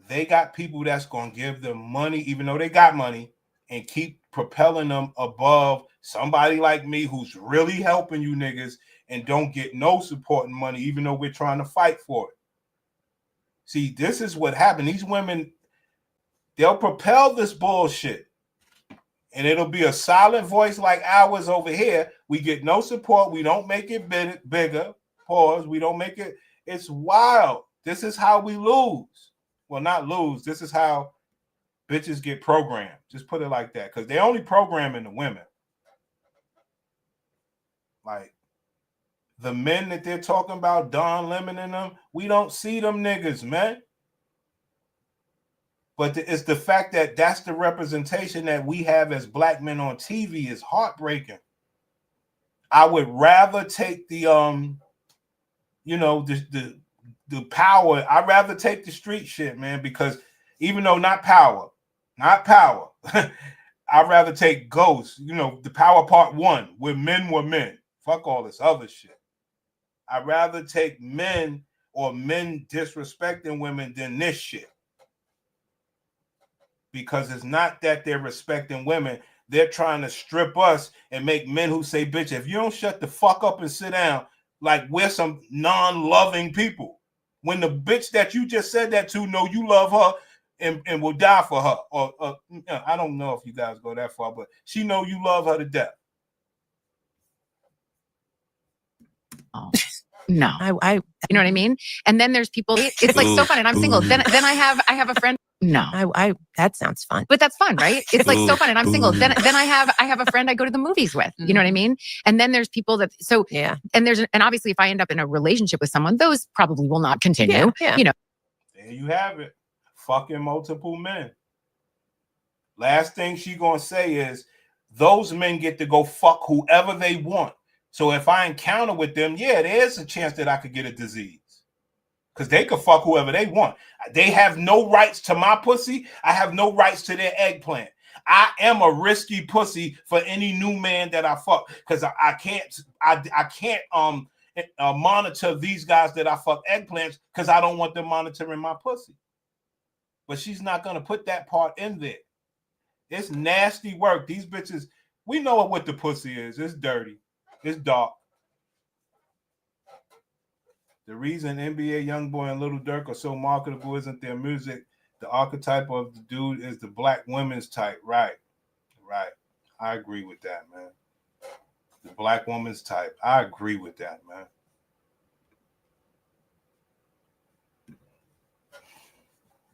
They got people that's going to give them money, even though they got money, and keep propelling them above somebody like me who's really helping you niggas and don't get no support and money, even though we're trying to fight for it. See, this is what happened. These women, they'll propel this bullshit. And it'll be a silent voice like ours over here. We get no support. We don't make it bigger. Pause. We don't make it. It's wild. This is how we lose. Well, not lose. This is how bitches get programmed. Just put it like that. Because they're only programming the women. Like, the men that they're talking about, Don Lemon and them, we don't see them niggas, man. But it's the fact that that's the representation that we have as black men on TV is heartbreaking. I would rather take the the power. I'd rather take the street shit, man, because even though not power, I'd rather take Ghost, the power part 1, where men were men. Fuck all this other shit. I'd rather take men or men disrespecting women than this shit. Because it's not that they're respecting women. They're trying to strip us and make men who say, bitch, if you don't shut the fuck up and sit down, like we're some non-loving people. When the bitch that you just said that to know you love her and will die for her. Or I don't know if you guys go that far, but she know you love her to death. Oh. No. I you know what I mean? And then there's people, it's like so fun and I'm single. Then I have a friend. No. That sounds fun. But that's fun, right? It's like so fun and I'm single. Then I have a friend I go to the movies with. You know what I mean? And then there's people that and obviously if I end up in a relationship with someone, those probably will not continue. There you have it. Fucking multiple men. Last thing she gonna say is those men get to go fuck whoever they want. So if I encounter with them, there's a chance that I could get a disease. Because they could fuck whoever they want. They have no rights to my pussy. I have no rights to their eggplant. I am a risky pussy for any new man that I fuck. Because I can't monitor these guys that I fuck eggplants because I don't want them monitoring my pussy. But she's not going to put that part in there. It's nasty work. These bitches, we know what the pussy is. It's dirty. It's dark. The reason NBA YoungBoy and Little Durk are so marketable isn't their music. The archetype of the dude is the black women's type. Right. I agree with that, man. The black woman's type. I agree with that, man.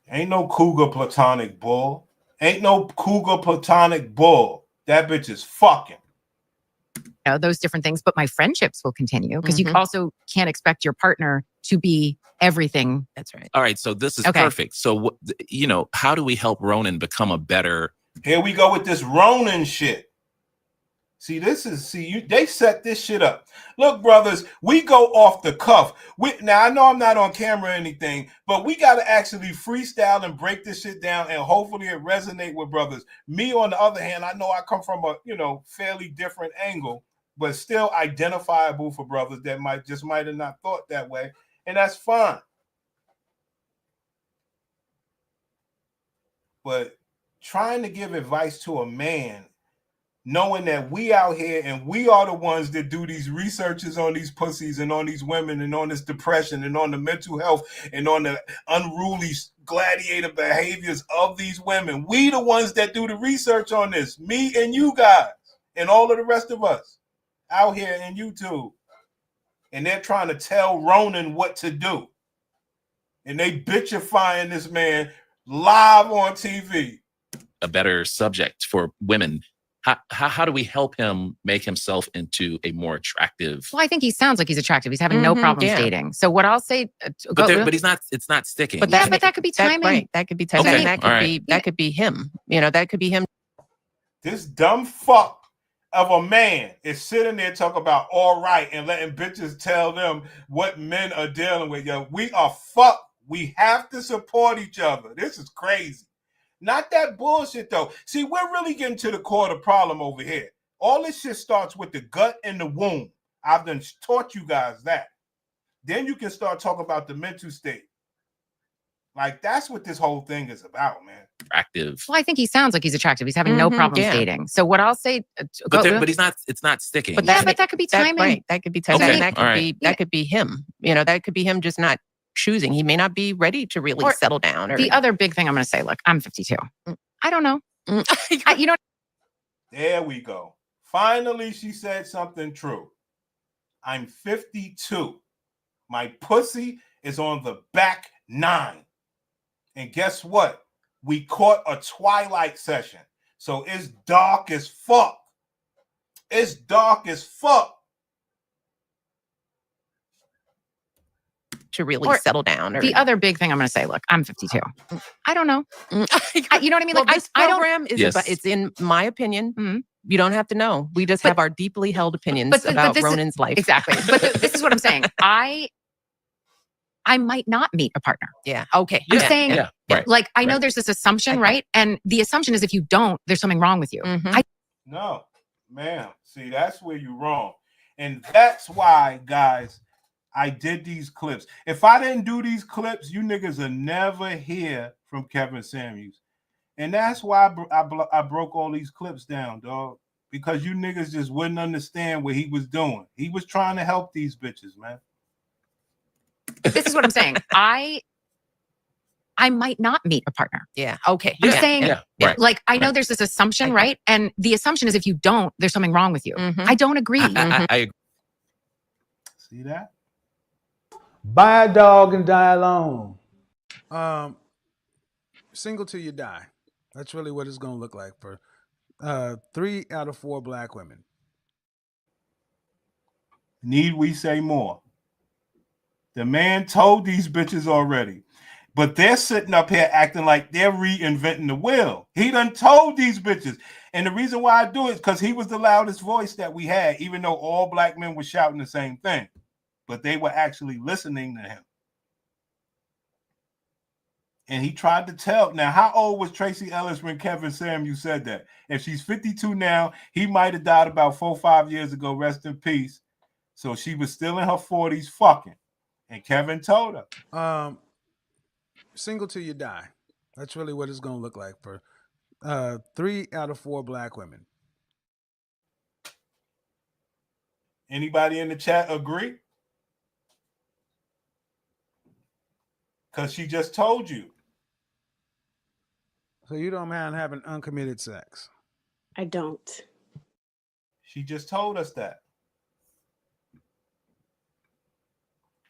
Ain't no cougar platonic bull. Ain't no cougar platonic bull. That bitch is fucking. Those different things, but my friendships will continue because you also can't expect your partner to be everything. That's right. All right, so this is perfect. So, how do we help Ronan become a better? Here we go with this Ronan shit. They set this shit up. Look, brothers, we go off the cuff. Now, I know I'm not on camera or anything, but we got to actually freestyle and break this shit down, and hopefully it resonate with brothers. Me, on the other hand, I know I come from a, fairly different angle. but still identifiable for brothers that might have not thought that way, and that's fine. But trying to give advice to a man, knowing that we out here and we are the ones that do these researches on these pussies and on these women and on this depression and on the mental health and on the unruly gladiator behaviors of these women. We the ones that do the research on this, me and you guys and all of the rest of us out here in YouTube. And they're trying to tell Ronan what to do. And they bitchifying this man live on TV. A better subject for women. How do we help him make himself into a more attractive? Well, I think he sounds like he's attractive. He's having no problems dating. So what I'll say, but he's not. It's not sticking. But that could be timing. Right. That could be timing. Okay. And that could be him. You know, that could be him. This dumb fuck of a man is sitting there talking about all right and letting bitches tell them what men are dealing with. Yo, we are fucked. We have to support each other. This is crazy. Not that bullshit, though. See, we're really getting to the core of the problem over here. All this shit starts with the gut and the womb. I've done taught you guys that. Then you can start talking about the mental state. Like, that's what this whole thing is about, man. Attractive. Well, I think he sounds like he's attractive. He's having no problems dating. So what I'll say, but he's not. It's not sticking. But that could be timing. Right. That could be timing. Okay. And that could be him. You know, that could be him just not choosing. He may not be ready to really settle down. Or the other big thing I'm going to say, look, I'm 52. I don't know. You know. There we go. Finally, she said something true. I'm 52. My pussy is on the back 9. And guess what? We caught a twilight session. So it's dark as fuck. It's dark as fuck. To really settle down. Or the other big thing I'm going to say, look, I'm 52. I don't know. You know what I mean? Well, like, this program is about, it's in my opinion. You don't have to know. We just have our deeply held opinions about Ronan's life. Exactly. But this is what I'm saying. I might not meet a partner. Yeah. Okay. I'm saying, right. I know there's this assumption, right? And the assumption is if you don't, there's something wrong with you. No, ma'am. See, that's where you're wrong. And that's why, guys, I did these clips. If I didn't do these clips, you niggas will never hear from Kevin Samuels. And that's why I broke all these clips down, dog. Because you niggas just wouldn't understand what he was doing. He was trying to help these bitches, man. This is what I'm saying. I might not meet a partner. Yeah. Okay. I'm saying, right. I know there's this assumption, right? And the assumption is if you don't, there's something wrong with you. I don't agree. I agree. See that? Buy a dog and die alone. Single till you die. That's really what it's going to look like for 3 out of 4 black women. Need we say more? The man told these bitches already, but they're sitting up here acting like they're reinventing the wheel. He done told these bitches. And the reason why I do it is because he was the loudest voice that we had, even though all black men were shouting the same thing. But they were actually listening to him. And he tried to tell. Now, how old was Tracy Ellis when Kevin Samuels said that? If she's 52 now, he might have died about 4 or 5 years ago. Rest in peace. So she was still in her 40s fucking. And Kevin told her. Single till you die. That's really what it's going to look like for 3 out of 4 black women. Anybody in the chat agree? Because she just told you. So you don't mind having uncommitted sex? I don't. She just told us that.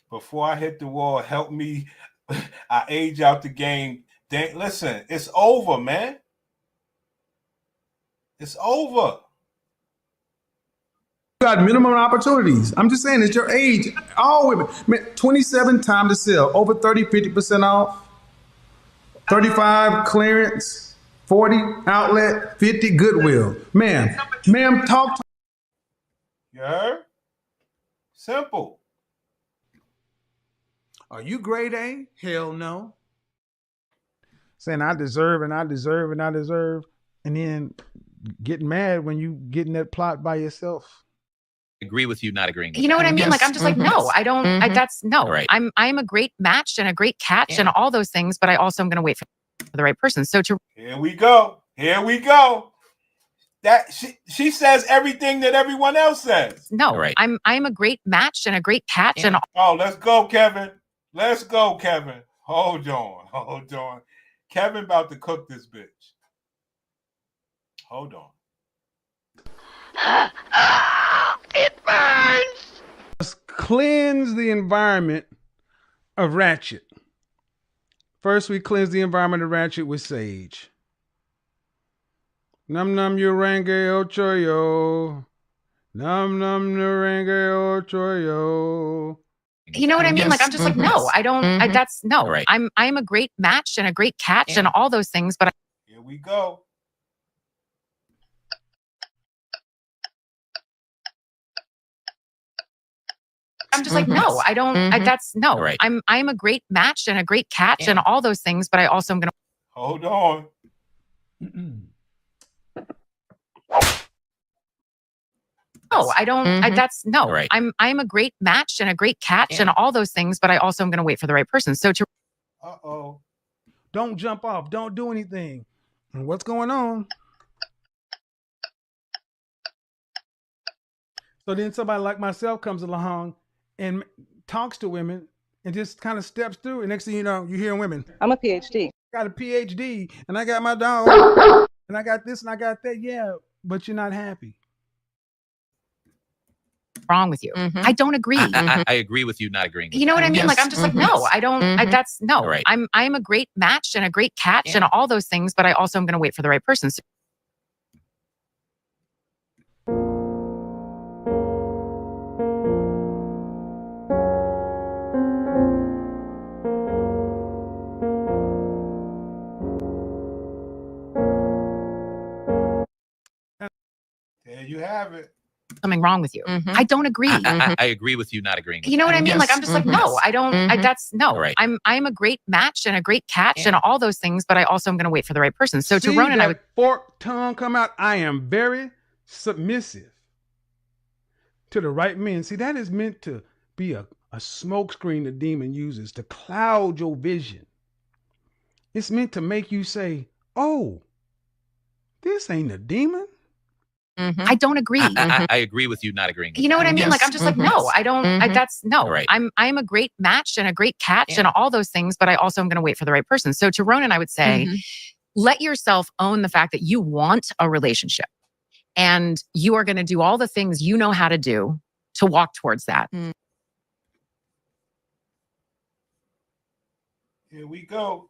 Before I hit the wall, help me. I age out the game. Listen, it's over, man. It's over. You got minimum opportunities. I'm just saying, it's your age. All women. 27 time to sell. Over 30, 50% off. 35 clearance. 40 outlet. 50 Goodwill. Ma'am, talk to. You heard? Simple. Are you grade A? Hell no. Saying I deserve and I deserve and I deserve. And then getting mad when you get in that plot by yourself. Agree with you not agreeing with You know what I mean? Yes. Like, I'm just like, no, I don't, that's no, Right. I'm a great match and a great catch and all those things, but I also am going to wait for the right person. So to Here we go. Here we go. That she says everything that everyone else says. no, I'm a great match and a great catch and Oh, let's go, Kevin. Let's go, Kevin. Hold on. Kevin about to cook this bitch. Hold on. It burns. Let's cleanse the environment of Ratchet. First, we cleanse the environment of Ratchet with sage. Num num urenge ochoyo. Num num urenge ochoyo. you know what I mean? Like, I'm just like, no, I don't, that's no, I'm a great match and a great catch and all those things, but Here we go. I'm just like, no, I don't, that's no, I'm a great match and a great catch and all those things, but I also am going to Hold on. no, I don't, that's no, I'm a great match and a great catch and all those things, but I also am going to wait for the right person. So to Uh-oh. Don't jump off. Don't do anything. And what's going on? So then somebody like myself comes along and talks to women and just kind of steps through. And next thing you know, you hear women. I'm a PhD. Got a PhD and I got my dog and I got this and I got that. Yeah, but you're not happy. wrong with you. I don't agree. I agree with you not agreeing with You know what I mean? Yes. Like, I'm just like, no, I don't, that's no, I'm a great match and a great catch and all those things, but I also am going to wait for the right person. So There you have it. something wrong with you. I don't agree. I agree with you not agreeing with You know what I mean? Like, I'm just like, no, I don't, that's no, I'm a great match and a great catch and all those things, but I also am going to wait for the right person. So to See Ronan, I that would forked tongue come out. I am very submissive to the right men. See, that is meant to be a smokescreen the demon uses to cloud your vision. It's meant to make you say, oh, this ain't a demon. I don't agree. I agree with you not agreeing with You know what I mean? Like, I'm just like, no, I don't, that's no, I'm a great match and a great catch and all those things, but I also am going to wait for the right person. So to Ronan, I would say, let yourself own the fact that you want a relationship and you are going to do all the things you know how to do to walk towards that. Here we go.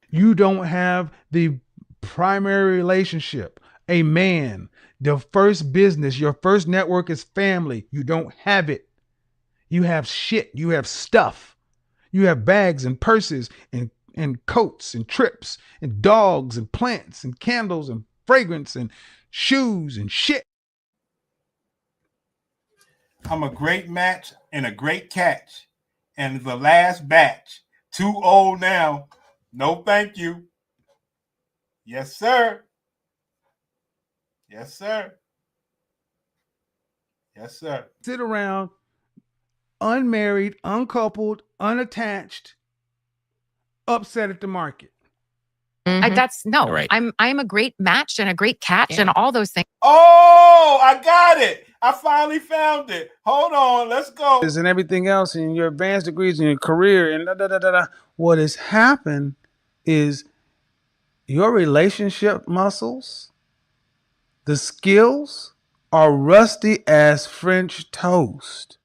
You don't have the primary relationship. A man, the first business, your first network is family. You don't have it. You have shit. You have stuff. You have bags and purses and coats and trips and dogs and plants and candles and fragrance and shoes and shit. I'm a great match and a great catch. And the last batch. Too old now. No, thank you. Yes, sir. Yes, sir. Yes, sir. Sit around, unmarried, uncoupled, unattached, upset at the market. That's no, I'm a great match and a great catch and all those things. Oh, I got it. I finally found it. Hold on. Let's go. And everything else in your advanced degrees in your career and what has happened is your relationship muscles, the skills are rusty as French toast.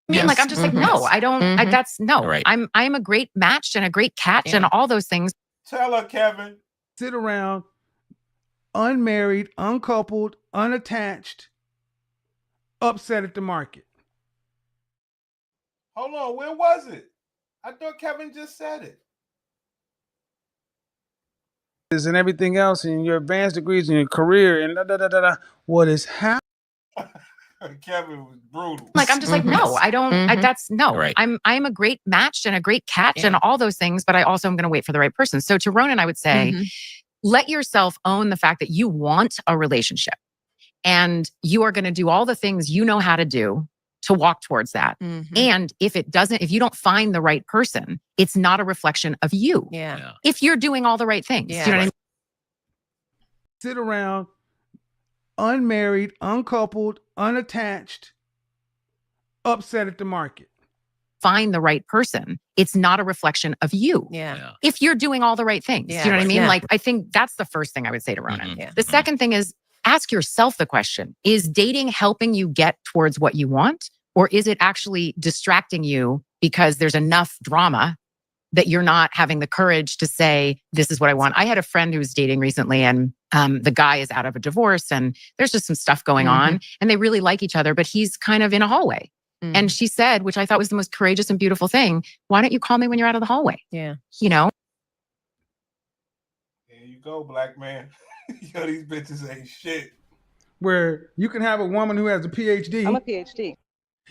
I mean, like, I'm just like, no, I don't, that's no, I'm a great match and a great catch and all those things. Tell her, Kevin. Sit around, unmarried, uncoupled, unattached, upset at the market. Hold on. Where was it? I thought Kevin just said it. And everything else in your advanced degrees in your career and what has happened. Kevin was brutal. Like, I'm just like, no, I don't, that's no, I'm a great match and a great catch and all those things, but I also am going to wait for the right person. So to Ronan, I would say, let yourself own the fact that you want a relationship And you are going to do all the things you know how to do to walk towards that. And if you don't find the right person, it's not a reflection of you. Yeah. If you're doing all the right things. Yeah. You know what I mean? Sit around unmarried, uncoupled, unattached, upset at the market. Find the right person. It's not a reflection of you. Yeah. If you're doing all the right things. Yeah. You know what I mean? Yeah. Like, I think that's the first thing I would say to Ronan. Yeah. The second thing is ask yourself the question, is dating helping you get towards what you want? Or is it actually distracting you because there's enough drama that you're not having the courage to say, this is what I want? I had a friend who was dating recently, and the guy is out of a divorce, and there's just some stuff going on, and they really like each other, but he's kind of in a hallway. And she said, which I thought was the most courageous and beautiful thing, why don't you call me when you're out of the hallway? Yeah. You know? There you go, black man. Yo, these bitches ain't shit. Where you can have a woman who has a PhD. I'm a PhD.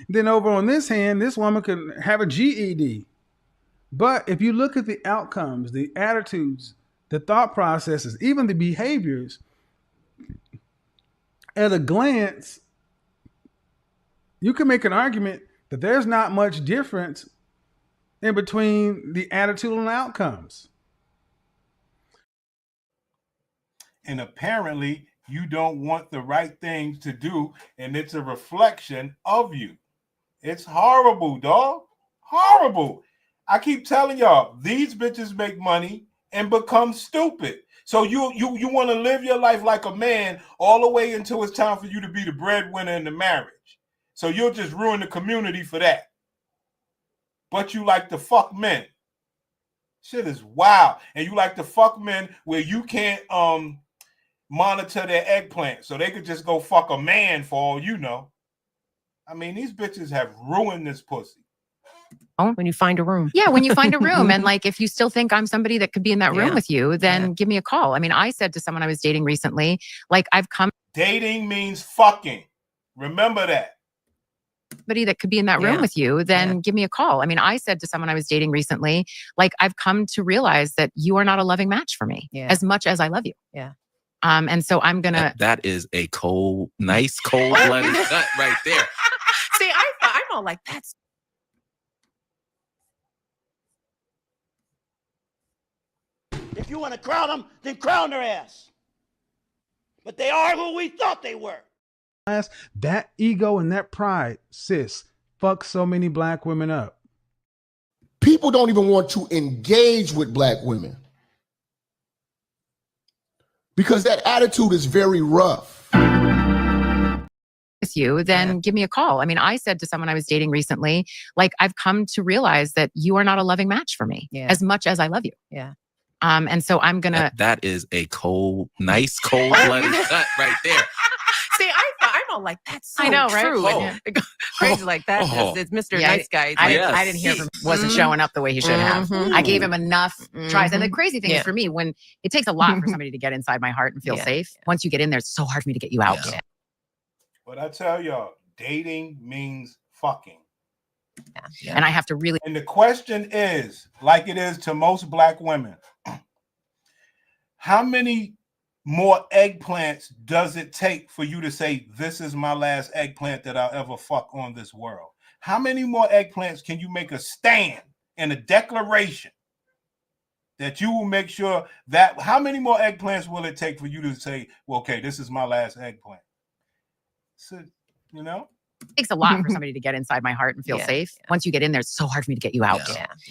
Then over on this hand, this woman can have a GED. But if you look at the outcomes, the attitudes, the thought processes, even the behaviors, at a glance, you can make an argument that there's not much difference in between the attitude and outcomes. And apparently you don't want the right things to do, and it's a reflection of you. It's horrible, dog. Horrible. I keep telling y'all, these bitches make money and become stupid. So you want to live your life like a man all the way until it's time for you to be the breadwinner in the marriage. So you'll just ruin the community for that. But you like to fuck men. Shit is wild. And you like to fuck men where you can't monitor their eggplant. So they could just go fuck a man for all you know. I mean, these bitches have ruined this pussy. When you find a room. Yeah, when you find a room. And like, if you still think I'm somebody that could be in that room with you, then give me a call. I mean, I said to someone I was dating recently, like, I've come. Dating means fucking. Remember that. Somebody that could be in that room with you, then give me a call. I mean, I said to someone I was dating recently, like, I've come to realize that you are not a loving match for me as much as I love you. Yeah. And so I'm going to. That is a nice cold-blooded cut right there. See, I'm all like, that's. If you want to crown them, then crown their ass. But they are who we thought they were. That ego and that pride, sis, fuck so many black women up. People don't even want to engage with black women because that attitude is very rough. With you, then give me a call. I mean, I said to someone I was dating recently, like, I've come to realize that you are not a loving match for me as much as I love you. Yeah. And so I'm going to. That is a nice cold-blooded cut right there. See, I'm all like, that's so I know, right? true. Crazy like that. It's Mr. Nice Guy. I didn't hear from wasn't showing up the way he should have. I gave him enough tries. And the crazy thing is, for me, when it takes a lot for somebody to get inside my heart and feel safe, once you get in there, it's so hard for me to get you out. But I tell y'all, dating means fucking. And I have to really. And the question is, like it is to most black women, how many more eggplants does it take for you to say, this is my last eggplant that I'll ever fuck on this world? How many more eggplants can you make a stand and a declaration that you will make sure that, how many more eggplants will it take for you to say, well, okay, this is my last eggplant? So, you know? It takes a lot for somebody to get inside my heart and feel safe. Once you get in there, it's so hard for me to get you out.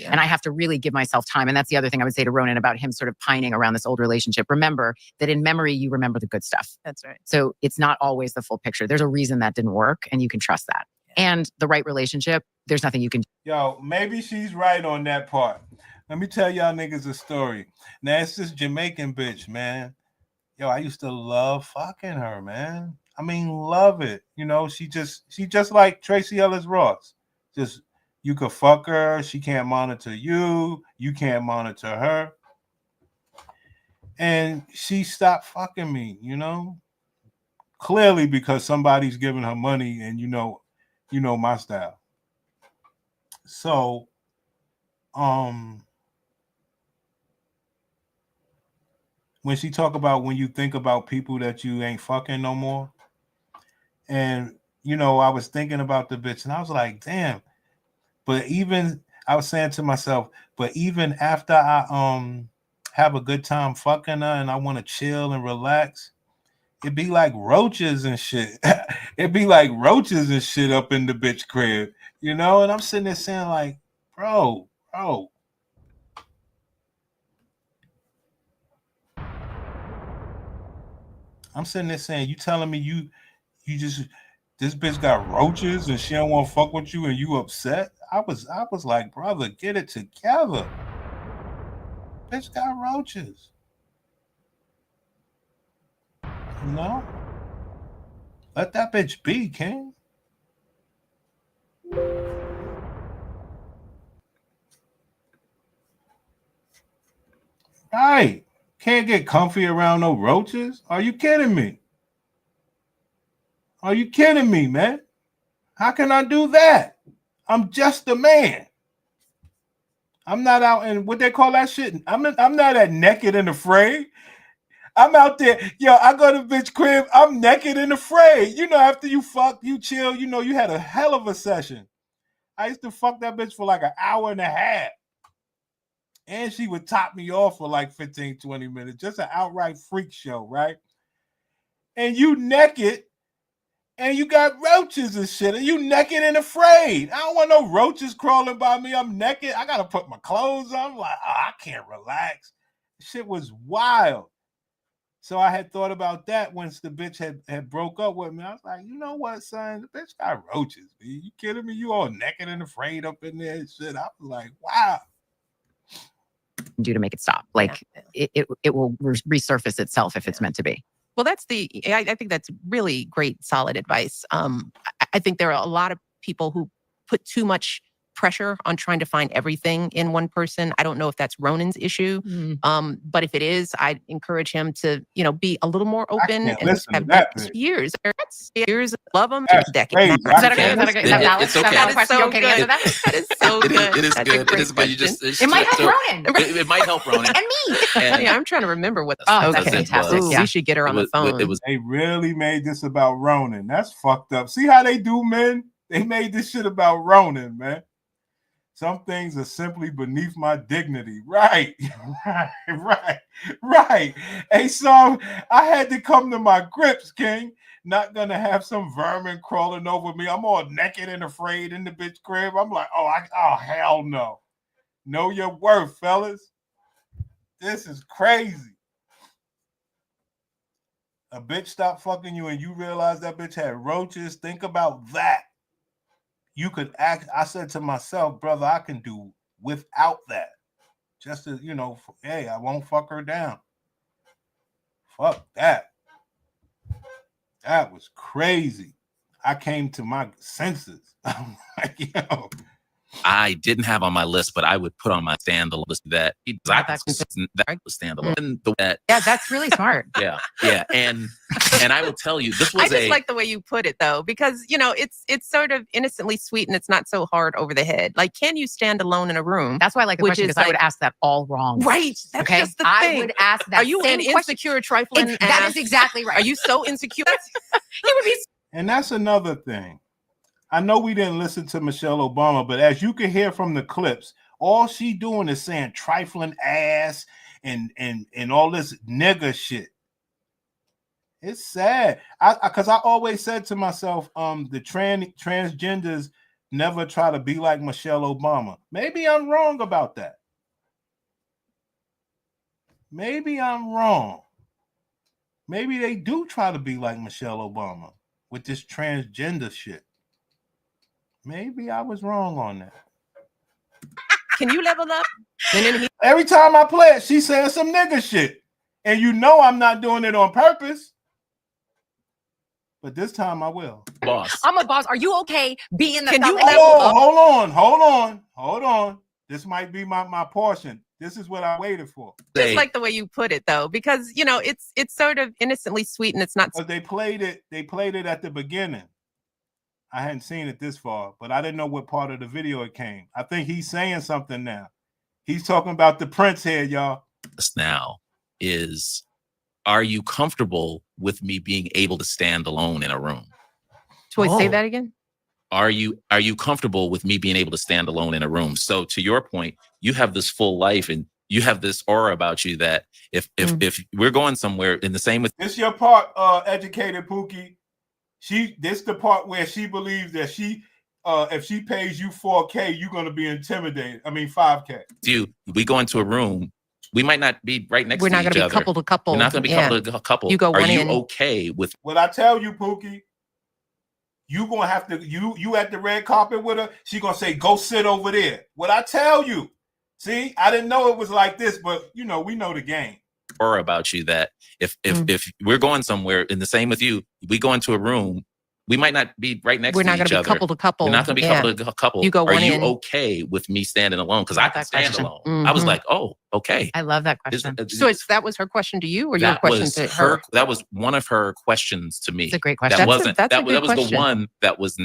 And I have to really give myself time. And that's the other thing I would say to Ronan about him sort of pining around this old relationship. Remember that in memory, you remember the good stuff. That's right. So it's not always the full picture. There's a reason that didn't work, and you can trust that. And the right relationship, there's nothing you can do. Yo, maybe she's right on that part. Let me tell y'all niggas a story. Now, it's this Jamaican bitch, man. Yo, I used to love fucking her, man. I mean, love it. You know, she just like Tracy Ellis Ross. Just, you could fuck her. She can't monitor you. You can't monitor her. And she stopped fucking me, you know? Clearly because somebody's giving her money, and you know my style. So, when she talk about when you think about people that you ain't fucking no more, And I was thinking about the bitch, and I was like, damn. But even I was saying to myself, but even after I have a good time fucking her and I want to chill and relax, it'd be like roaches and shit. It'd be like roaches and shit up in the bitch crib, And I'm sitting there saying like, bro. I'm sitting there saying, you telling me you just, this bitch got roaches and she don't want to fuck with you and you upset? I was like, brother, get it together. Bitch got roaches. Let that bitch be, King. Right. Can't get comfy around no roaches. Are you kidding me? Are you kidding me, man? How can I do that? I'm just a man. I'm not out in what they call that shit. I'm not that naked and afraid. I'm out there. Yo, I go to bitch crib. I'm naked and afraid. After you fuck, you chill. You had a hell of a session. I used to fuck that bitch for like an hour and a half. And she would top me off for like 15, 20 minutes. Just an outright freak show, right? And you naked. And you got roaches and shit, and you naked and afraid. I don't want no roaches crawling by me. I'm naked. I gotta put my clothes on. I'm like, I can't relax. Shit was wild. So I had thought about that once the bitch had broke up with me. I was like, you know what, son? The bitch got roaches. Man. You kidding me? You all naked and afraid up in there and shit. I was like, wow. Do to make it stop. Like it will resurface itself if it's meant to be. Well, I think that's really great, solid advice. I think there are a lot of people who put too much pressure on trying to find everything in one person. I don't know if that's Ronan's issue. But if it is, I encourage him to, be a little more open and have years of love them to decades. Is that okay? Is that it's okay. That is so good. That is so good. It is good. It is good. It might help Ronan. It might help Ronan. And me. Yeah, I'm trying to remember what. That's fantastic. Ooh, we should get her on the phone. They really made this about Ronan. That's fucked up. See how they do, men? They made this shit about Ronan, man. Some things are simply beneath my dignity. Right. Hey, so I had to come to my grips, King. Not gonna have some vermin crawling over me. I'm all naked and afraid in the bitch crib. I'm like, oh hell no. Know your worth, fellas. This is crazy. A bitch stopped fucking you and you realize that bitch had roaches. Think about that. You could act. I said to myself, brother, I can do without that. Just as, hey, I won't fuck her down. Fuck that. That was crazy. I came to my senses. I'm like, I didn't have on my list, but I would put on my standalone list that was standalone. Yeah, that's really smart. Yeah. And I will tell you, this was I just like the way you put it though, because it's sort of innocently sweet and it's not so hard over the head. Like, can you stand alone in a room? That's why I like the question, because I would ask that all wrong. Right. That's just the thing. I would ask that. Are you an insecure trifling ass? That is exactly right. Are you so insecure? He would be. And that's another thing. I know we didn't listen to Michelle Obama, but as you can hear from the clips, all she doing is saying trifling ass and all this nigga shit. It's sad. Because I always said to myself, the transgenders never try to be like Michelle Obama. Maybe I'm wrong about that. Maybe I'm wrong. Maybe they do try to be like Michelle Obama with this transgender shit. Maybe I was wrong on that. Can you level up? Every time I play it, she's saying some nigga shit. And I'm not doing it on purpose. But this time I will. Boss. I'm a boss. Are you okay being the... Can you hold on. This might be my portion. This is what I waited for. Just like the way you put it though, because it's sort of innocently sweet and it's not. They played it at the beginning. I hadn't seen it this far, but I didn't know what part of the video it came. I think he's saying something now. He's talking about the prince here, y'all. This now is, are you comfortable with me being able to stand alone in a room? Wait, say that again. Are you comfortable with me being able to stand alone in a room? So to your point, you have this full life and you have this aura about you that if we're going somewhere, in the same with this your part, educated Pookie. This the part where she believes that if she pays you $4K, you're gonna be intimidated. I mean $5K. you, we go into a room, we might not be right next We're to not each going to other. be couple to couple. We're not going to be couple to couple. You go Are one you in. okay with what I tell you, Pookie? You gonna have to you at the red carpet with her. She gonna say, "Go sit over there." What I tell you? See, I didn't know it was like this, but we know the game. or about you that if we're going somewhere, in the same with you, we go into a room, we might not be right next We're to not each going to be other. couple to couple. We're not going to be couple to couple. You go Are one you in. okay with me standing alone? Because I can stand question. alone. I was like, oh, okay. I love that question. So that was her question to you, or your question to her? That was one of her questions to me. It's a great question. That wasn't. That's a That good was the question. one that was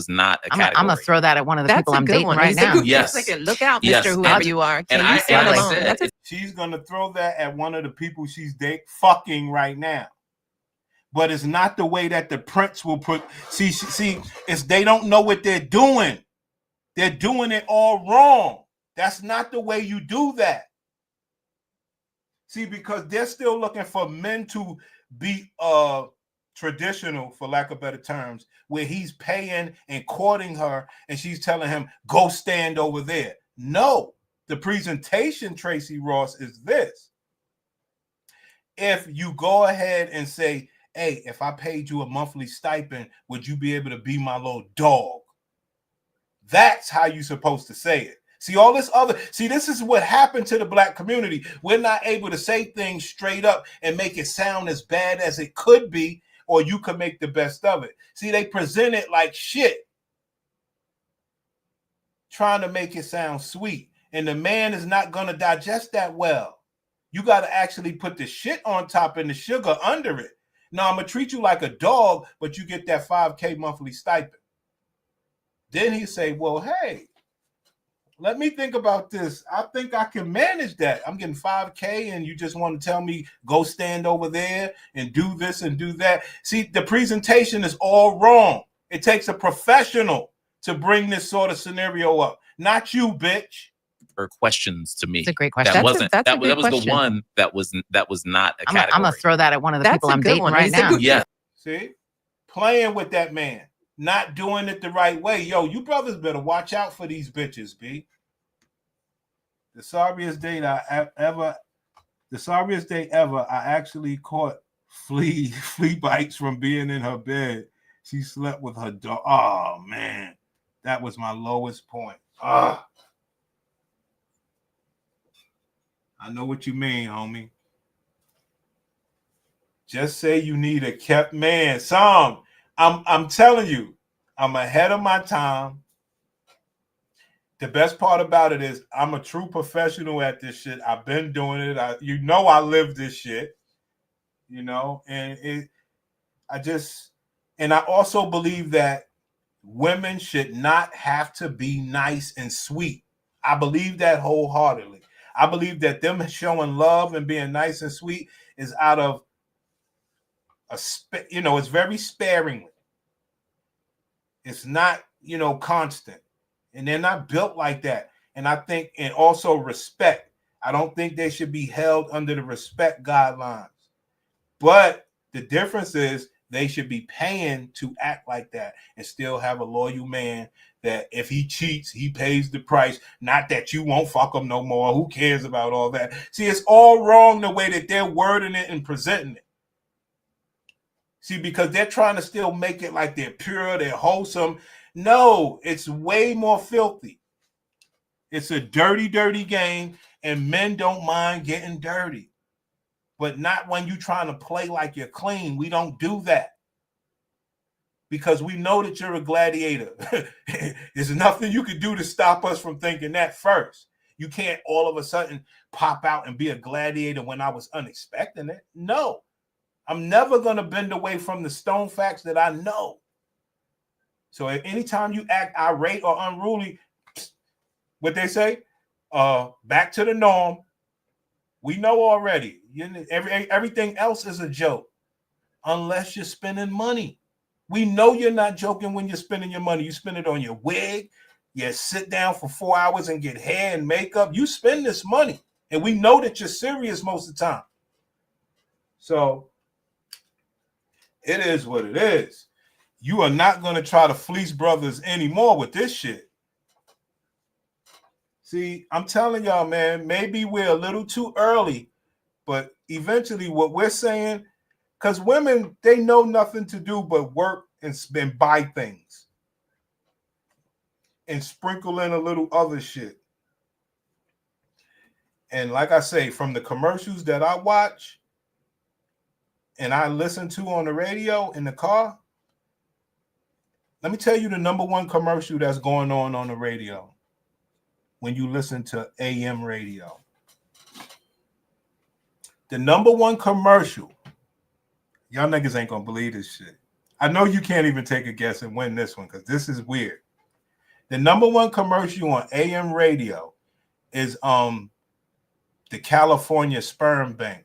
not a category. I'm gonna throw that at one of the people I'm dating right now. Yes. Look out, Yes. Mr. Whoever you are. Can And you I stand like alone? said, She's gonna throw that at one of the people she's fucking right now. But it's not the way that the prince will put. See, it's they don't know what they're doing. They're doing it all wrong. That's not the way you do that. See, because they're still looking for men to be traditional, for lack of better terms, where he's paying and courting her, and she's telling him, "Go stand over there." No, the presentation, Tracy Ross, is this: if you go ahead and say, "Hey, if I paid you a monthly stipend, would you be able to be my little dog?" That's how you're supposed to say it. This is what happened to the black community. We're not able to say things straight up and make it sound as bad as it could be, or you could make the best of it. See, they present it like shit, trying to make it sound sweet. And the man is not going to digest that well. You got to actually put the shit on top and the sugar under it. Now, I'm going to treat you like a dog, but you get that $5K monthly stipend. Then he say, well, hey, let me think about this. I think I can manage that. I'm getting $5K and you just want to tell me, go stand over there and do this and do that. See, the presentation is all wrong. It takes a professional to bring this sort of scenario up. Not you, bitch. Her questions to me. It's a great question. That wasn't. That's a That good was the question. one that was not a category. I'm gonna throw that at one of the That's people a I'm good dating one. right now. Yeah. See? Playing with that man. Not doing it the right way. Yo, you brothers better watch out for these bitches, B. The sorriest day ever, I actually caught flea bites from being in her bed. She slept with her dog. Oh, man. That was my lowest point. I know what you mean, homie. Just say you need a kept man. I'm telling you, I'm ahead of my time. The best part about it is I'm a true professional at this shit. I've been doing it. I live this shit, and I also believe that women should not have to be nice and sweet. I believe that wholeheartedly. I believe that them showing love and being nice and sweet is out of it's very sparingly. It's not, constant. And they're not built like that. And I think, and also respect. I don't think they should be held under the respect guidelines. But the difference is they should be paying to act like that and still have a loyal man that if he cheats, he pays the price. Not that you won't fuck him no more. Who cares about all that? See, it's all wrong the way that they're wording it and presenting it. See, because they're trying to still make it like they're pure, they're wholesome. No, it's way more filthy. It's a dirty, dirty game, and men don't mind getting dirty. But not when you're trying to play like you're clean. We don't do that. Because we know that you're a gladiator. There's nothing you can do to stop us from thinking that first. You can't all of a sudden pop out and be a gladiator when I was unexpecting it. No. I'm never going to bend away from the stone facts that I know. So if anytime you act irate or unruly, what they say, back to the norm. We know already. Everything else is a joke, unless you're spending money. We know you're not joking when you're spending your money. You spend it on your wig. You sit down for 4 hours and get hair and makeup. You spend this money. And we know that you're serious most of the time. So it is what it is. You are not going to try to fleece brothers anymore with this shit. See, I'm telling y'all, man, maybe we're a little too early, but eventually what we're saying, because women, they know nothing to do but work and buy things and sprinkle in a little other shit. And like I say, from the commercials that I watch and I listen to on the radio in the car, let me tell you the number one commercial that's going on the radio when you listen to AM radio. The number one commercial, y'all niggas ain't gonna believe this shit. I know you can't even take a guess and win this one because this is weird. The number one commercial on AM radio is the California Sperm Bank.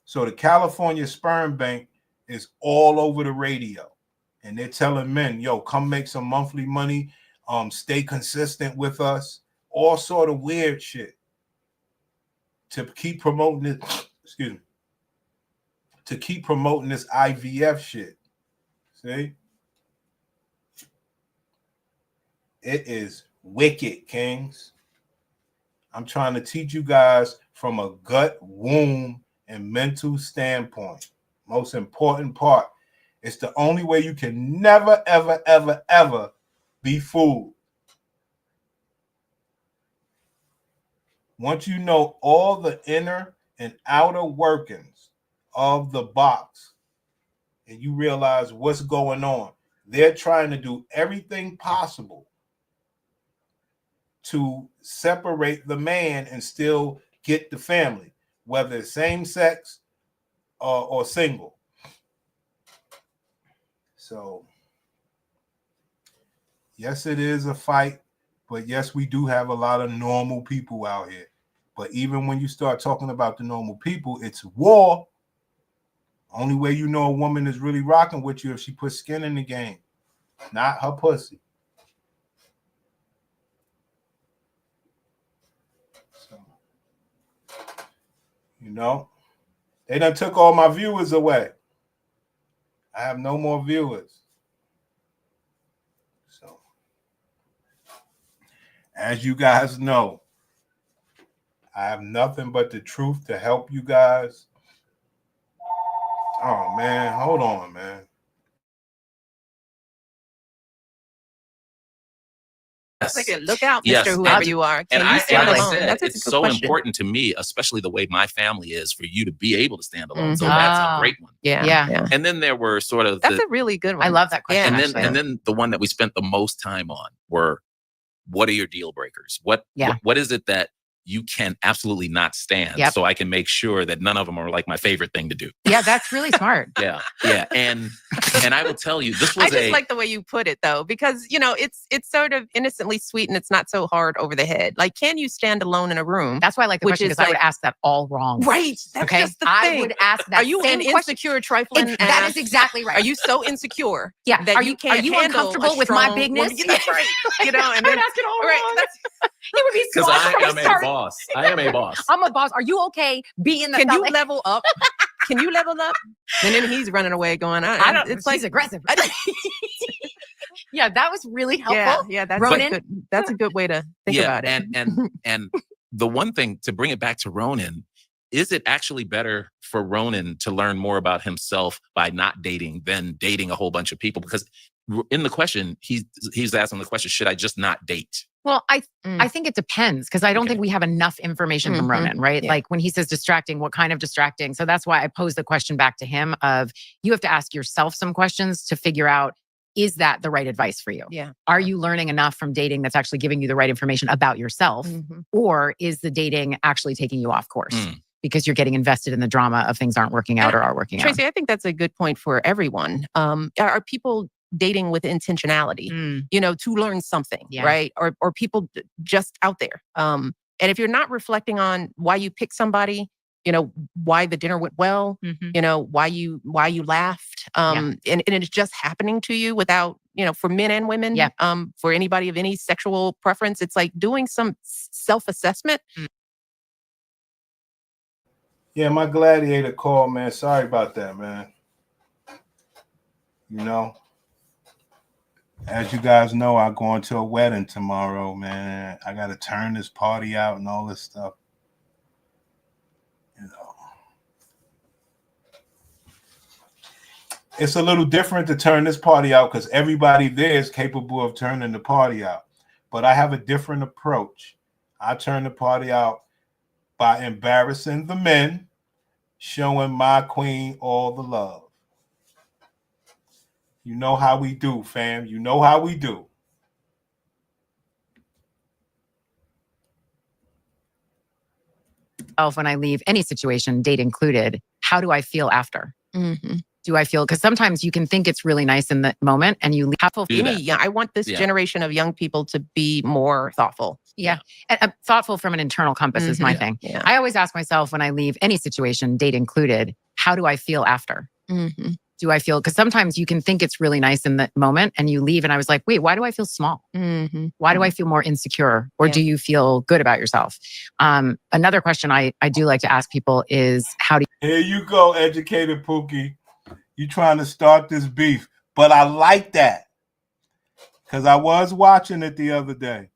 So the California Sperm Bank is all over the radio. And they're telling men, yo, come make some monthly money, stay consistent with us, all sort of weird shit to keep promoting it. Excuse me. To keep promoting this IVF shit. See? It is wicked, kings. I'm trying to teach you guys from a gut, womb, and mental standpoint. Most important part. It's the only way you can never, ever, ever, ever be fooled. Once you know all the inner and outer workings of the box and you realize what's going on, they're trying to do everything possible to separate the man and still get the family, whether it's same sex or single. So, yes, it is a fight, but yes, we do have a lot of normal people out here. But even when you start talking about the normal people, it's war. Only way you know a woman is really rocking with you if she puts skin in the game, not her pussy. So, you know, they done took all my viewers away. I have no more viewers. So, as you guys know, I have nothing but the truth to help you guys. Oh, man. Hold on, man. Look out, Mr. Yes, Whoever you are. And Can you stand like I alone? said, That's a it's good so question. important to me, especially the way my family is, for you to be able to stand alone. So that's a great one. Yeah. And then there were sort of That's a really good one. I love that question. and then the one that we spent the most time on were, what are your deal breakers? What is it that you can absolutely not stand? Yep. So I can make sure that none of them are like my favorite thing to do. Yeah, that's really smart. Yeah. And I will tell you, this I was just like the way you put it, though, because, you know, it's sort of innocently sweet and it's not so hard over the head. Like, can you stand alone in a room? That's why I like the question, because I would ask that all wrong. Right. That's just the thing. I would ask that. Are you an insecure trifling? That is exactly right. Are you so insecure? Yeah. That you can't handle uncomfortable a with my strong bigness? woman? That's right. You know, and then ask it all right. wrong. He would be because smart. I am a boss. I am a boss. I'm a boss. Are you okay being the Can you level up? Can you level up? And then he's running away going, I don't. It's like aggressive. Yeah, that was really helpful. Yeah, that's Ronan. good. That's a good way to think about it. And the one thing, to bring it back to Ronan, is it actually better for Ronan to learn more about himself by not dating than dating a whole bunch of people? Because in the question, he's asking the question, should I just not date? Well, I think it depends, because I don't think we have enough information from Ronan, right? Yeah. Like when he says distracting, what kind of distracting? So that's why I posed the question back to him of, you have to ask yourself some questions to figure out, is that the right advice for you? Yeah. Are you learning enough from dating that's actually giving you the right information about yourself? Or is the dating actually taking you off course? Because you're getting invested in the drama of things aren't working out or are working out. Tracy, I think that's a good point for everyone. Are people dating with intentionality, you know, to learn something, right? Or people just out there. And if you're not reflecting on why you pick somebody, why the dinner went well, why you laughed. And it's just happening to you without, for men and women, for anybody of any sexual preference, it's like doing some self-assessment. Yeah, my gladiator call, man. Sorry about that, man. As you guys know, I'm going to a wedding tomorrow, man. I got to turn this party out and all this stuff. It's a little different to turn this party out because everybody there is capable of turning the party out. But I have a different approach. I turn the party out by embarrassing the men, showing my queen all the love. You know how we do, fam. You know how we do. When I leave any situation, date included, how do I feel after? Do I feel, because sometimes you can think it's really nice in the moment and you leave. I want this generation of young people to be more thoughtful. And, thoughtful from an internal compass is my thing. I always ask myself when I leave any situation, date included, how do I feel after? Do I feel, because sometimes you can think it's really nice in the moment and you leave and I was like, wait, why do I feel small? Why do I feel more insecure? Or do you feel good about yourself? Another question I do like to ask people is how do you... Here you go, educated Pookie. You trying to start this beef. But I like that. Because I was watching it the other day.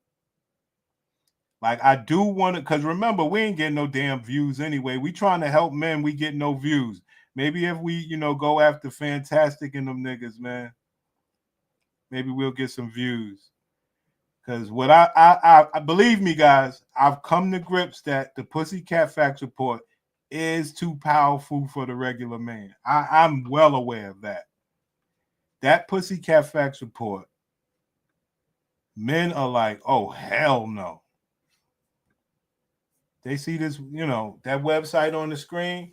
Like, I do want to, because remember, we ain't getting no damn views anyway. We trying to help men, we get no views. Maybe if we, go after Fantastic and them niggas, man, maybe we'll get some views. Because what I believe me, guys, I've come to grips that the Pussycat Facts report is too powerful for the regular man. I'm well aware of that. That Pussycat Facts report, men are like, oh, hell no. They see this, that website on the screen.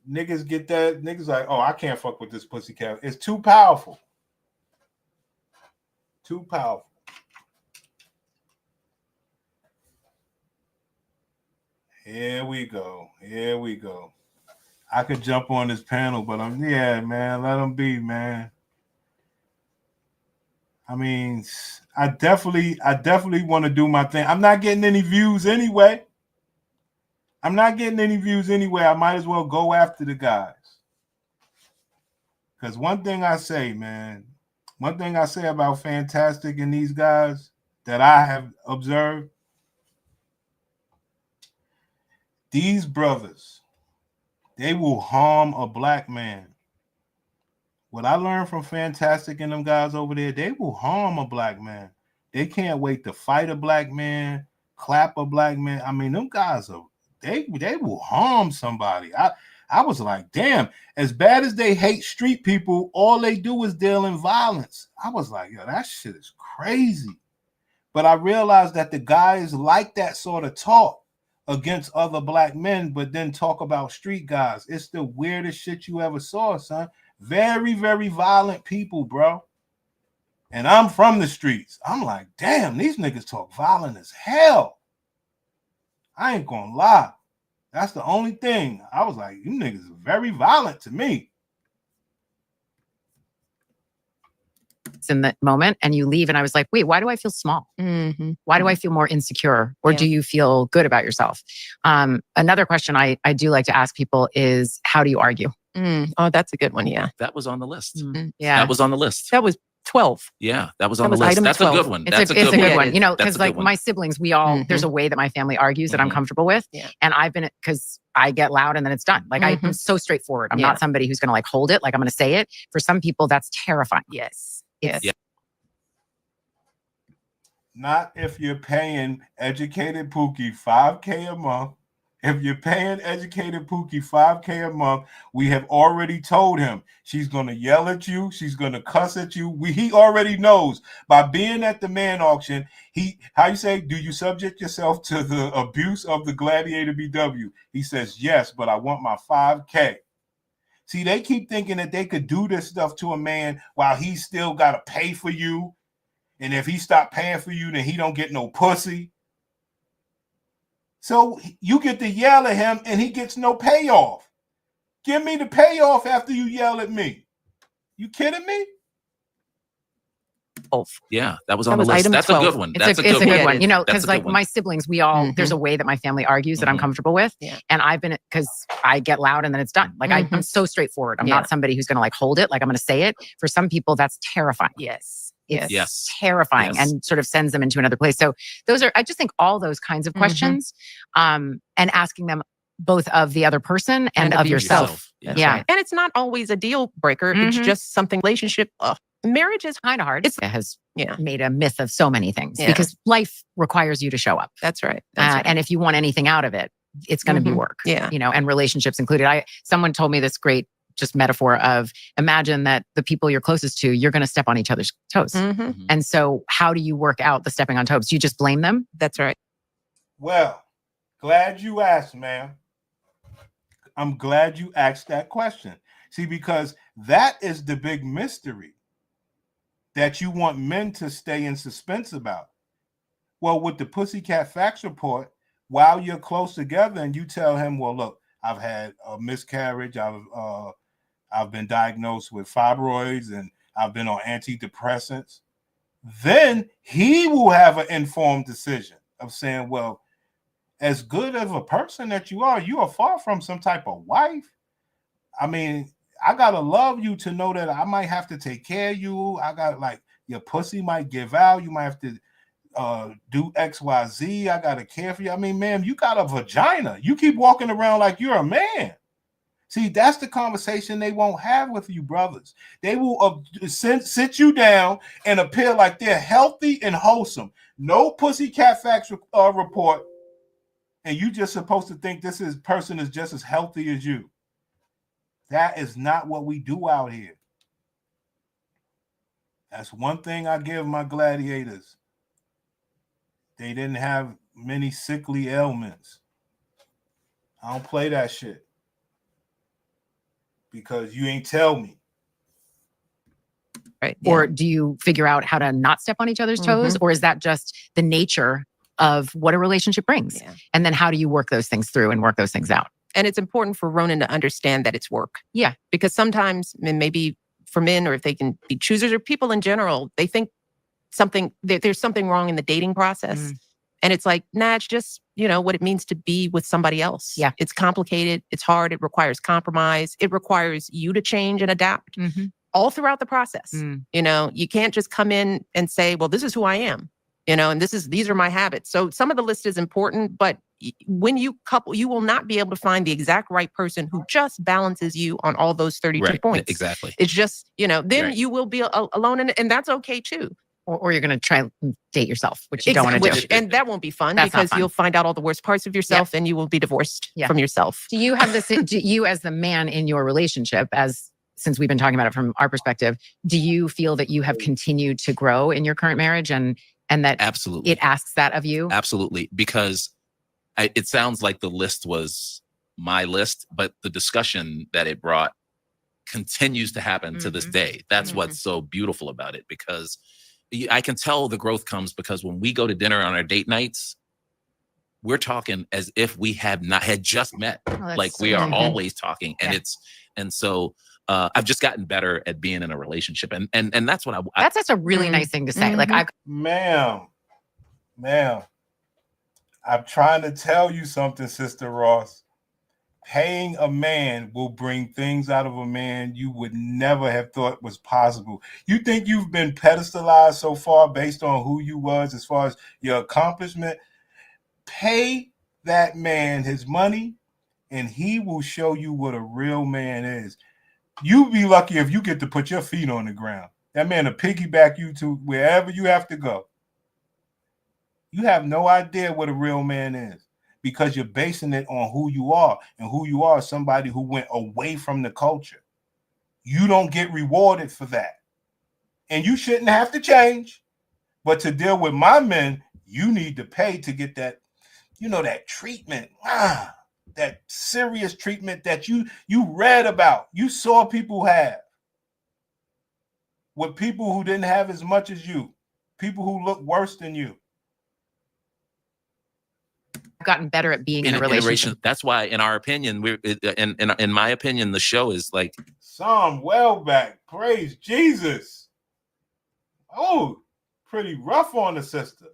Niggas get that. Niggas like, oh, I can't fuck with this Pussycat. It's too powerful. Too powerful. Here we go. Here we go. I could jump on this panel, but man, let them be, man. I mean, I definitely want to do my thing. I'm not getting any views anyway. I might as well go after the guys. Because one thing I say about Fantastic and these guys that I have observed, these brothers, they will harm a black man. What I learned from Fantastic and them guys over there, they will harm a black man. They can't wait to fight a black man, clap a black man. I mean, them guys they will harm somebody. I was like, damn, as bad as they hate street people, all they do is deal in violence. I was like, yo, that shit is crazy. But I realized that the guys like that sort of talk against other black men, but then talk about street guys. It's the weirdest shit you ever saw, son. Very, very violent people, bro. And I'm from the streets. I'm like, damn, these niggas talk violent as hell. I ain't gonna lie. That's the only thing. I was like, you niggas are very violent to me. In the moment and you leave and I was like, wait, why do I feel small? Why do I feel more insecure? Or do you feel good about yourself? Another question I do like to ask people is, how do you argue? Oh, that's a good one. Yeah. That was on the list. Yeah. That was on the list. That was 12. Yeah, that was on the list. That's 12. A good one. It's a good one. Because like my siblings, we all, there's a way that my family argues that I'm comfortable with. And I've been, because I get loud and then it's done. Like I'm so straightforward. I'm not somebody who's going to like hold it. Like I'm going to say it. For some people, that's terrifying. Yes. Not if you're paying educated Pookie $5K a month. If you're paying educated Pookie $5K a month, we have already told him she's going to yell at you. She's going to cuss at you. He already knows by being at the man auction. How you say, do you subject yourself to the abuse of the Gladiator BW? He says, yes, but I want my $5K. See, they keep thinking that they could do this stuff to a man while he's still got to pay for you. And if he stop paying for you, then he don't get no pussy. So you get to yell at him and he gets no payoff. Give me the payoff after you yell at me. You kidding me? Yeah, that was on the list. item That's 12. a good one. It's That's a good one. You know, That's because a like good one. my siblings, we all there's a way that my family argues that I'm comfortable with, and I've been because I get loud and then it's done. Like I'm so straightforward. I'm not somebody who's going to like hold it. Like I'm going to say it. For some people, that's terrifying. It's terrifying and sort of sends them into another place. So those are, I just think all those kinds of questions, and asking them both of the other person and of yourself. That's right. And it's not always a deal breaker. It's just something relationship. Marriage is kind of hard. It has Yeah. made a myth of so many things Yeah. because life requires you to show up. That's right. That's right. And if you want anything out of it, it's going to be work. Yeah. You know, and relationships included. Someone told me this great just metaphor of imagine that the people you're closest to, you're going to step on each other's toes. And so how do you work out the stepping on toes? Do you just blame them? That's right. Well, glad you asked, ma'am. I'm glad you asked that question. See, because that is the big mystery that you want men to stay in suspense about. Well, with the Pussycat Facts Report, while you're close together and you tell him, well, look, I've had a miscarriage, I've been diagnosed with fibroids, and I've been on antidepressants, then he will have an informed decision of saying, well, as good of a person that you are far from some type of wife. I mean, I gotta love you to know that I might have to take care of you. I got like your pussy might give out. You might have to do XYZ. I gotta care for you. I mean, ma'am, you got a vagina. You keep walking around like you're a man. See, that's the conversation they won't have with you, brothers. They will sit you down and appear like they're healthy and wholesome. No Pussycat Facts report, and you just supposed to think this person is just as healthy as you. That is not what we do out here. That's one thing I give my gladiators. They didn't have many sickly ailments. I don't play that shit. Because you ain't tell me. Right. Or do you figure out how to not step on each other's toes? Or is that just the nature of what a relationship brings? And then how do you work those things through and work those things out? And it's important for Ronan to understand that it's work. Yeah. Because sometimes, and maybe for men, or if they can be choosers, or people in general, they think there's something wrong in the dating process. And it's like, nah, it's just, what it means to be with somebody else. Yeah. It's complicated. It's hard. It requires compromise. It requires you to change and adapt all throughout the process. You can't just come in and say, well, this is who I am, and these are my habits. So some of the list is important, but when you couple, you will not be able to find the exact right person who just balances you on all those 32 points. Exactly. It's just, then you will be alone, and that's okay too. Or you're going to try and date yourself, which you don't want to do. And that won't be fun. That's because not fun. you'll find out all the worst parts of yourself and you will be divorced from yourself. Do you have this, do you as the man in your relationship, since we've been talking about it from our perspective, do you feel that you have continued to grow in your current marriage and that absolutely it asks that of you? Absolutely. Because it sounds like the list was my list, but the discussion that it brought continues to happen to this day. That's what's so beautiful about it, because I can tell the growth comes because when we go to dinner on our date nights, we're talking as if we had just met. Like we are always talking, and so I've just gotten better at being in a relationship, and that's what that's such a really nice thing to say. Like ma'am, I'm trying to tell you something, Sister Ross. Paying a man will bring things out of a man you would never have thought was possible. You think you've been pedestalized so far based on who you was as far as your accomplishment? Pay that man his money and he will show you what a real man is. You be lucky if you get to put your feet on the ground. That man will piggyback you to wherever you have to go. You have no idea what a real man is, because you're basing it on who you are, and who you are is somebody who went away from the culture. You don't get rewarded for that. And you shouldn't have to change. But to deal with my men, you need to pay to get that, that treatment, that serious treatment that you read about, you saw people have with people who didn't have as much as you, people who look worse than you. gotten better at being in a relationship. That's why, in our opinion, in my opinion, the show is like Psalm Wellback. Praise Jesus. Oh, pretty rough on the sister.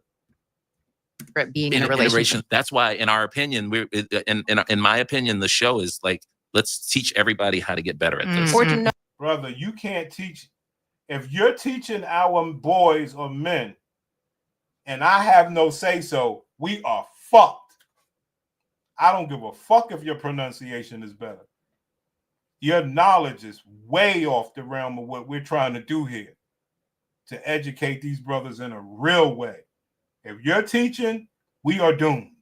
At being in a relationship. That's why, in our opinion, in my opinion, the show is like, let's teach everybody how to get better at this. Or to know. Brother, you can't teach. If you're teaching our boys or men, and I have no say so, we are fucked. I don't give a fuck if your pronunciation is better. Your knowledge is way off the realm of what we're trying to do here, to educate these brothers in a real way. If you're teaching, we are doomed.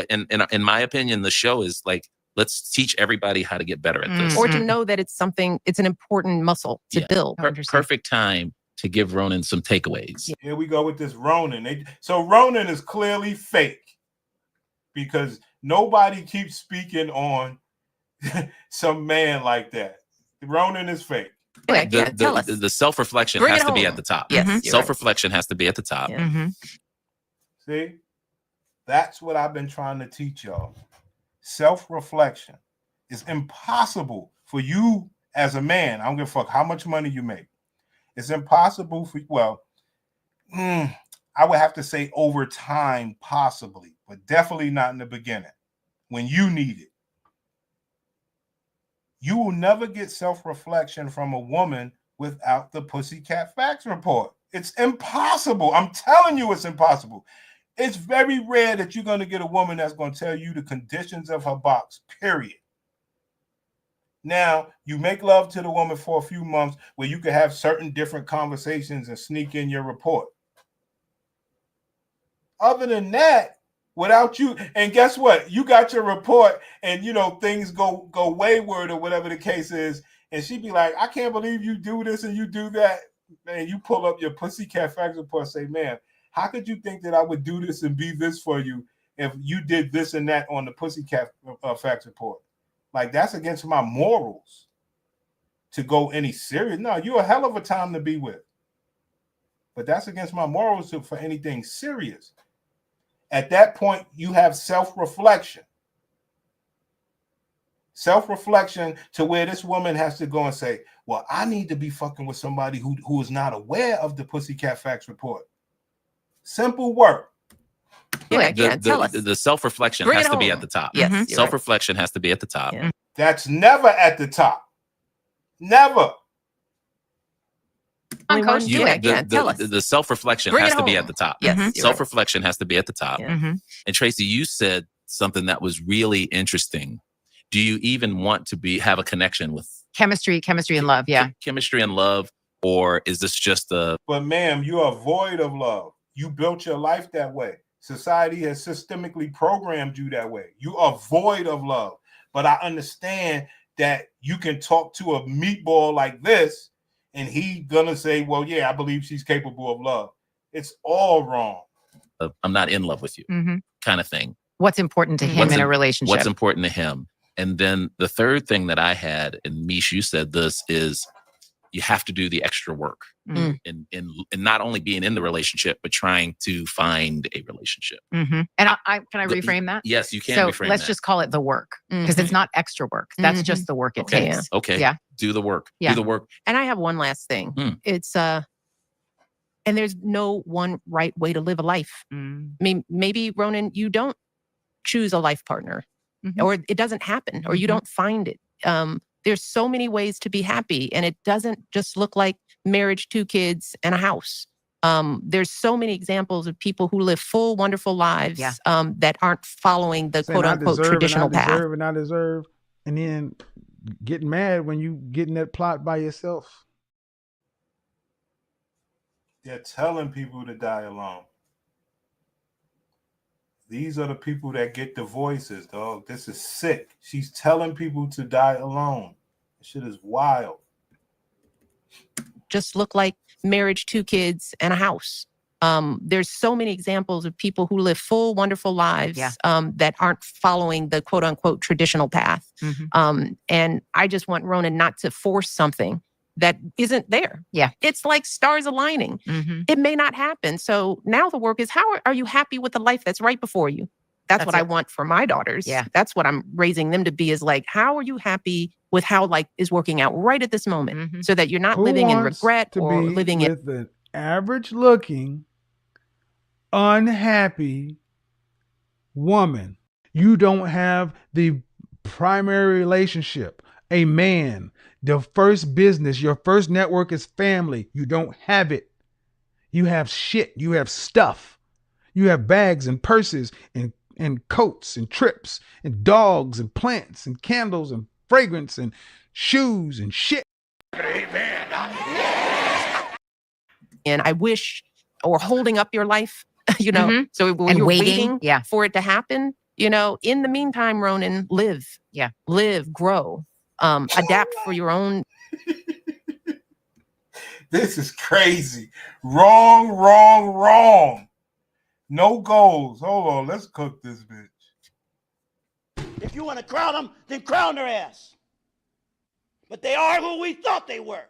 In my opinion, the show is like, let's teach everybody how to get better at this. Or to know that it's an important muscle to build. Perfect time to give Ronan some takeaways. Here we go with this Ronan. So Ronan is clearly fake because nobody keeps speaking on some man like that. Ronan is fake. Tell us. The self-reflection Bring has it to be home. at the top. Yes, Self-reflection has to be at the top. See? That's what I've been trying to teach y'all. Self-reflection. It's impossible for you as a man. I don't give a fuck how much money you make. It's impossible for, I would have to say over time, possibly, but definitely not in the beginning when you need it. You will never get self-reflection from a woman without the Pussycat Facts Report. It's impossible. I'm telling you, it's impossible. It's very rare that you're going to get a woman that's going to tell you the conditions of her box, period. Now, you make love to the woman for a few months where you can have certain different conversations and sneak in your report. Other than that, without you, and guess what? You got your report and, things go wayward or whatever the case is, and she'd be like, I can't believe you do this and you do that. Man, you pull up your Pussycat Facts Report and say, man, how could you think that I would do this and be this for you if you did this and that on the Pussycat Facts Report? Like, that's against my morals to go any serious. No, you're a hell of a time to be with. But that's against my morals for anything serious. At that point, you have self-reflection. Self-reflection to where this woman has to go and say, well, I need to be fucking with somebody who is not aware of the Pussycat Facts Report. Simple work. Tell us. The self-reflection Bring has it to be home. at the top. Yes, Self-reflection has to be at the top. Yeah. That's never at the top. Never. Coach, tell us. The self-reflection Bring has it to be home. at the top. Yes, you're Self-reflection has to be at the top. Yeah. And Tracy, you said something that was really interesting. Do you even want to have a connection with Chemistry and love. Yeah. Chemistry and love, or is this just a? But ma'am, you are void of love. You built your life that way. Society has systemically programmed you that way. You are void of love. But I understand that you can talk to a meatball like this and he gonna say, well, yeah, I believe she's capable of love. It's all wrong. I'm not in love with you kind of thing. What's important to him in a relationship? What's important to him? And then the third thing that I had, and Mish, you said this, is you have to do the extra work in not only being in the relationship, but trying to find a relationship. And can I reframe that? Yes, you can reframe let's that. just call it the work, because it's not extra work. That's just the work it takes. Okay. Yeah. Do the work. Yeah. Do the work. And I have one last thing. It's and there's no one right way to live a life. I mean, maybe, Ronan, you don't choose a life partner, or it doesn't happen, or you don't find it. There's so many ways to be happy, and it doesn't just look like marriage, 2 kids, and a house. There's so many examples of people who live full, wonderful lives that aren't following the quote unquote traditional path. I deserve, and then getting mad when you get in that plot by yourself. They're telling people to die alone. These are the people that get the voices, dog. This is sick. She's telling people to die alone. This shit is wild. Just look like marriage, 2 kids, and a house. There's so many examples of people who live full, wonderful lives that aren't following the quote unquote traditional path. And I just want Ronan not to force something that isn't there. Yeah. It's like stars aligning. It may not happen. So now the work is, how are you happy with the life that's right before you? That's what I want for my daughters. Yeah. That's what I'm raising them to be, is like, how are you happy with how life is working out right at this moment, so that you're not Who living in wants regret to or be living in with an average looking, unhappy woman? You don't have the primary relationship. A man, the first business, your first network is family. You don't have it. You have shit. You have stuff. You have bags and purses and coats and trips and dogs and plants and candles and fragrance and shoes and shit. And I wish, or holding up your life, you know, so when And you're waiting, waiting for it to happen, you know, in the meantime, Ronan, live. Yeah. Live, grow, adapt for your own. This is crazy. Wrong, wrong, wrong. No goals. Hold on, let's cook this bitch. If you want to crown them, then crown their ass. But they are who we thought they were.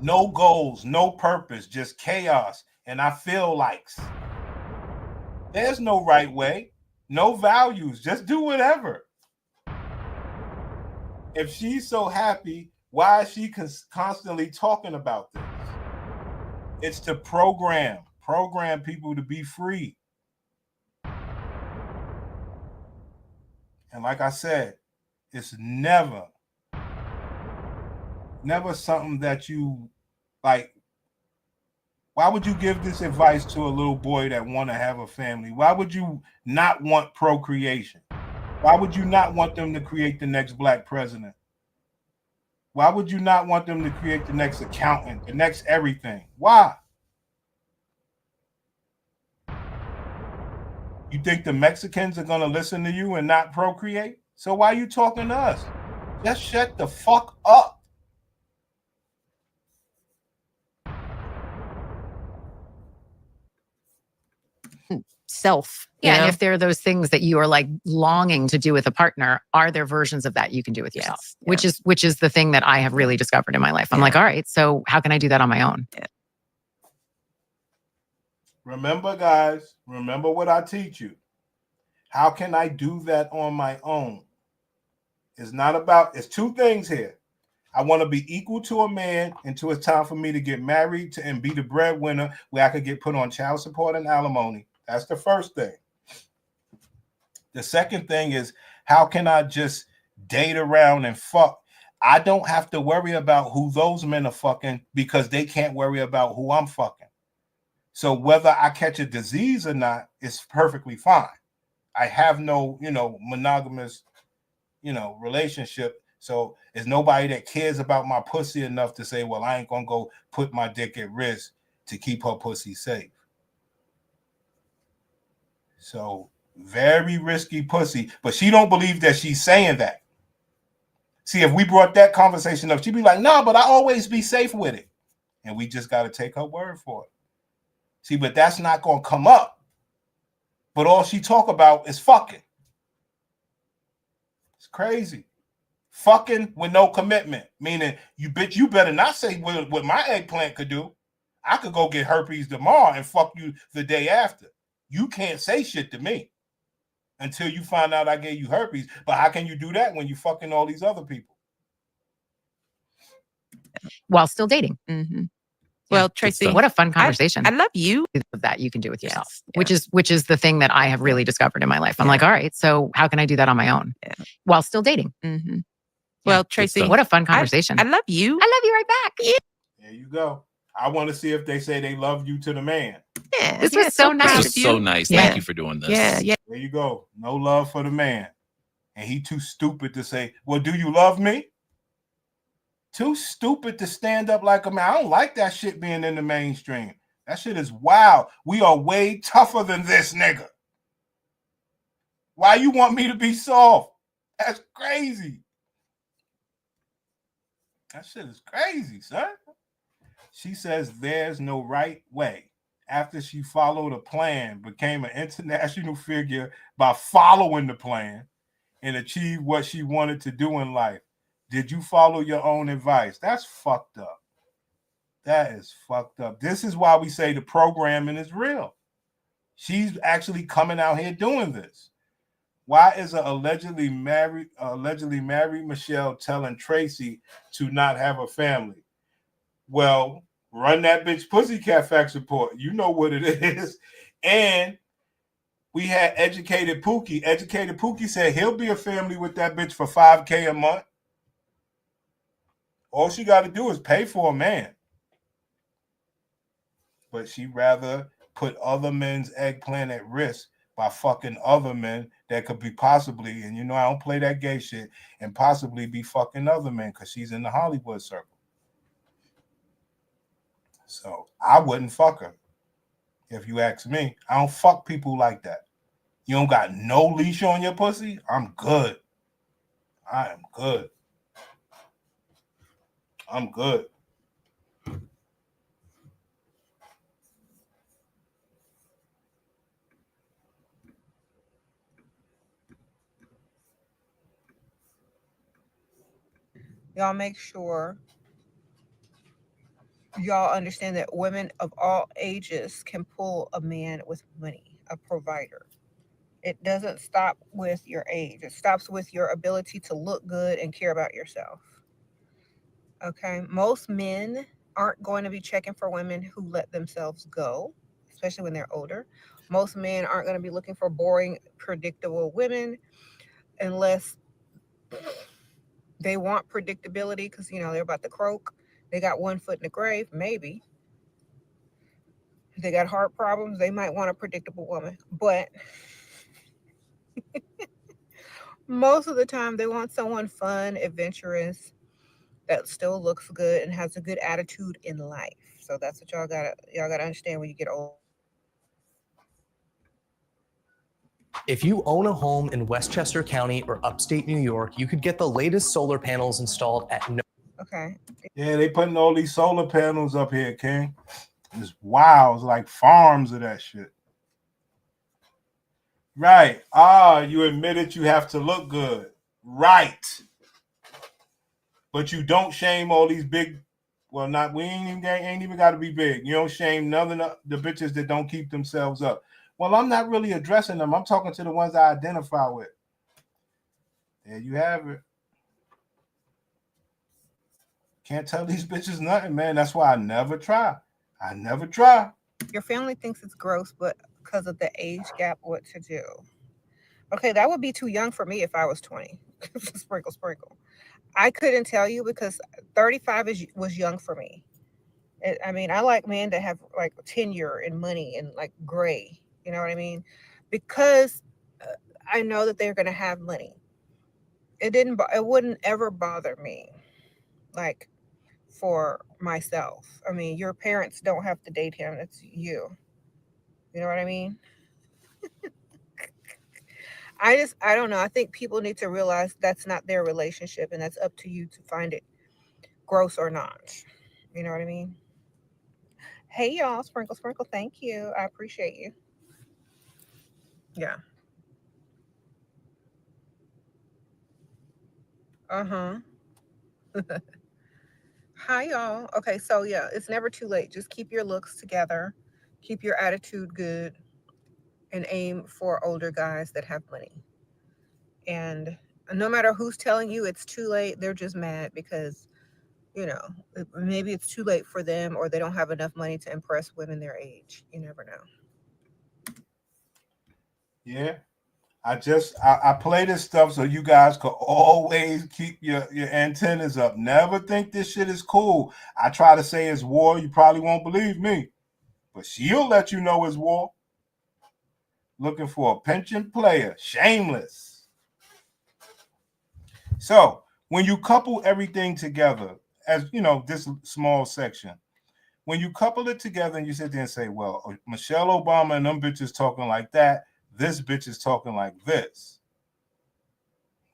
No goals, no purpose, just chaos. And I feel likes. There's no right way, no values. Just do whatever. If she's so happy, why is she constantly talking about this? It's to program people to be free. And like I said, it's never something that you like. Why would you give this advice to a little boy that want to have a family? Why would you not want procreation? Why would you not want them to create the next black president? Why would you not want them to create the next accountant, the next everything? Why? You think the Mexicans are going to listen to you and not procreate? So why are you talking to us? Just shut the fuck up. Self. Yeah, you know? and if there are those things that you are like longing to do with a partner, are there versions of that you can do with yourself? Which is the thing that I have really discovered in my life. I'm like, all right, so how can I do that on my own? Remember, guys, remember what I teach you. How can I do that on my own? It's not about, it's two things here. I want to be equal to a man until it's time for me to get married and be the breadwinner where I could get put on child support and alimony. That's the first thing. The second thing is, how can I just date around and fuck? I don't have to worry about who those men are fucking because they can't worry about who I'm fucking. So whether I catch a disease or not is perfectly fine. I have no, monogamous, relationship. So there's nobody that cares about my pussy enough to say, well, I ain't gonna go put my dick at risk to keep her pussy safe. So very risky pussy, but she don't believe that she's saying that. See, if we brought that conversation up, she'd be like, no, but I always be safe with it. And we just got to take her word for it. See, but that's not going to come up. But all she talk about is fucking. It's crazy. Fucking with no commitment. Meaning, you better not say what my eggplant could do. I could go get herpes tomorrow and fuck you the day after. You can't say shit to me until you find out I gave you herpes. But how can you do that when you fucking all these other people? While still dating. Mm-hmm. Well, Tracy, what a fun conversation. I love you. That you can do with yourself, which is the thing that I have really discovered in my life. I'm like, all right, so how can I do that on my own while still dating? Mm-hmm. Well, Tracy, what a fun conversation. I love you. I love you right back. Yeah. There you go. I want to see if they say they love you to the man. Yeah, this was so nice. This was so nice. Yeah. Thank you for doing this. Yeah. There you go. No love for the man. And he too stupid to say, well, do you love me? Too stupid to stand up like a man. I don't like that shit being in the mainstream. That shit is wild. We are way tougher than this nigga. Why you want me to be soft? That's crazy. That shit is crazy, son. She says there's no right way. After she followed a plan, became an international figure by following the plan and achieved what she wanted to do in life. Did you follow your own advice? That's fucked up. That is fucked up. This is why we say the programming is real. She's actually coming out here doing this. Why is an allegedly married Michelle telling Tracy to not have a family? Well, run that bitch Pussycat Facts report. You know what it is. And we had Educated Pookie. Educated Pookie said he'll be a family with that bitch for $5K a month. All she got to do is pay for a man. But she rather put other men's eggplant at risk by fucking other men that could be possibly, and you know I don't play that gay shit, and possibly be fucking other men because she's in the Hollywood circle. So I wouldn't fuck her. If you ask me, I don't fuck people like that. You don't got no leash on your pussy? I'm good. I am good. I'm good. Y'all make sure y'all understand that women of all ages can pull a man with money, a provider. It doesn't stop with your age. It stops with your ability to look good and care about yourself. Okay? Most men aren't going to be checking for women who let themselves go, especially when they're older. Most men aren't going to be looking for boring, predictable women unless they want predictability because, you know, they're about to croak. They got one foot in the grave, maybe. If they got heart problems, they might want a predictable woman. But most of the time, they want someone fun, adventurous, that still looks good and has a good attitude in life. So that's what y'all gotta understand when you get old. If you own a home in Westchester County or upstate New York, you could get the latest solar panels installed at no. Okay. Yeah, they putting all these solar panels up here, King. It's wild. It's like farms of that shit. Right. You admitted you have to look good. Right. But you don't shame all these big, well, not, we ain't even got to be big. You don't shame none of the bitches that don't keep themselves up. Well, I'm not really addressing them. I'm talking to the ones I identify with. There you have it. Can't tell these bitches nothing, man. That's why I never try. I never try. Your family thinks it's gross, but because of the age gap, what to do? Okay, that would be too young for me if I was 20. Sprinkle, sprinkle. I couldn't tell you because 35 was young for me. I mean, I like men that have like tenure and money and like gray. You know what I mean? Because I know that they're going to have money. It wouldn't ever bother me, like, for myself. I mean, your parents don't have to date him. It's you. You know what I mean? I don't know. I think people need to realize that's not their relationship and that's up to you to find it gross or not. You know what I mean? Hey, y'all. Sprinkle, sprinkle. Thank you. I appreciate you. Yeah. Uh-huh. Hi, y'all. Okay, so yeah, it's never too late. Just keep your looks together. Keep your attitude good. And aim for older guys that have money. And no matter who's telling you it's too late, they're just mad because, you know, maybe it's too late for them or they don't have enough money to impress women their age. You never know. Yeah. I play this stuff so you guys could always keep your antennas up. Never think this shit is cool. I try to say it's war. You probably won't believe me. But she'll let you know it's war. Looking for a pension player. Shameless. So when you couple everything together, as you know, this small section, when you couple it together and you sit there and say, well, Michelle Obama and them bitches talking like that, this bitch is talking like this,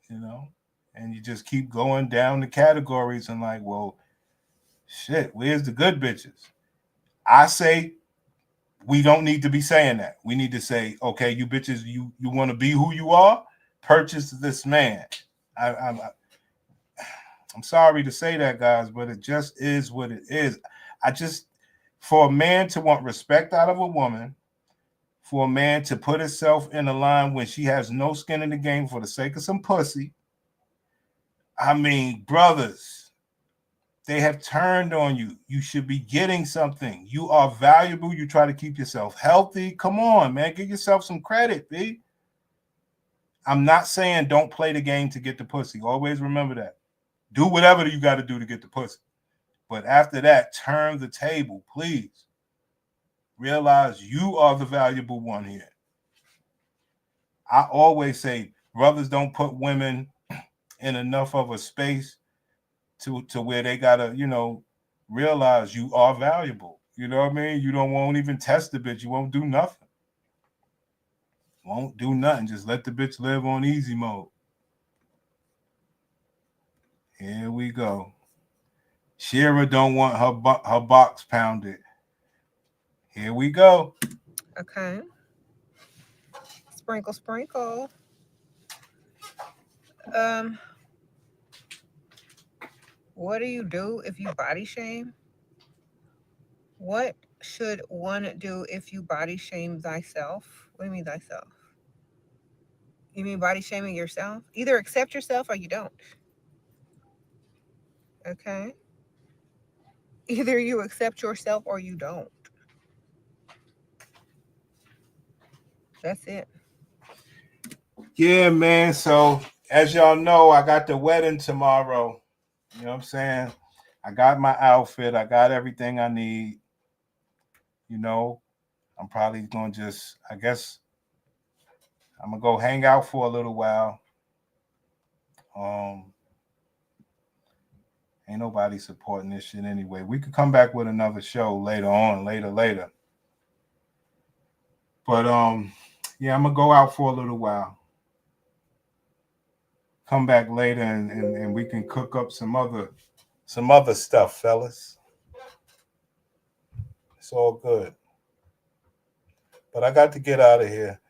you know, and you just keep going down the categories and like, well, shit, where's the good bitches? I say we don't need to be saying that. We need to say, okay, you bitches, you want to be who you are, purchase this man. I'm sorry to say that, guys, but it just is what it is. For a man to want respect out of a woman, for a man to put himself in a line when she has no skin in the game for the sake of some pussy. I mean, brothers, they have turned on you. You should be getting something. You are valuable. You try to keep yourself healthy. Come on, man. Give yourself some credit, B. I'm not saying don't play the game to get the pussy. Always remember that. Do whatever you got to do to get the pussy. But after that, turn the table, please. Realize you are the valuable one here. I always say brothers don't put women in enough of a space to where they gotta, realize you are valuable. You know what I mean? You won't even test the bitch. You won't do nothing. Won't do nothing. Just let the bitch live on easy mode. Here we go. Shira don't want her box pounded. Here we go. Okay. Sprinkle, sprinkle. What do you do if you body shame? What should one do if you body shame thyself? What do you mean thyself? You mean body shaming yourself? Either accept yourself or you don't. Okay? Either you accept yourself or you don't. That's it. Yeah, man. So as y'all know, I got the wedding tomorrow. You know what I'm saying? I got my outfit. I got everything I need. I'm probably going to I'm going to go hang out for a little while. Ain't nobody supporting this shit anyway. We could come back with another show later on, later. But yeah, I'm gonna go out for a little while. Come back later and we can cook up some other stuff, fellas. It's all good. But I got to get out of here.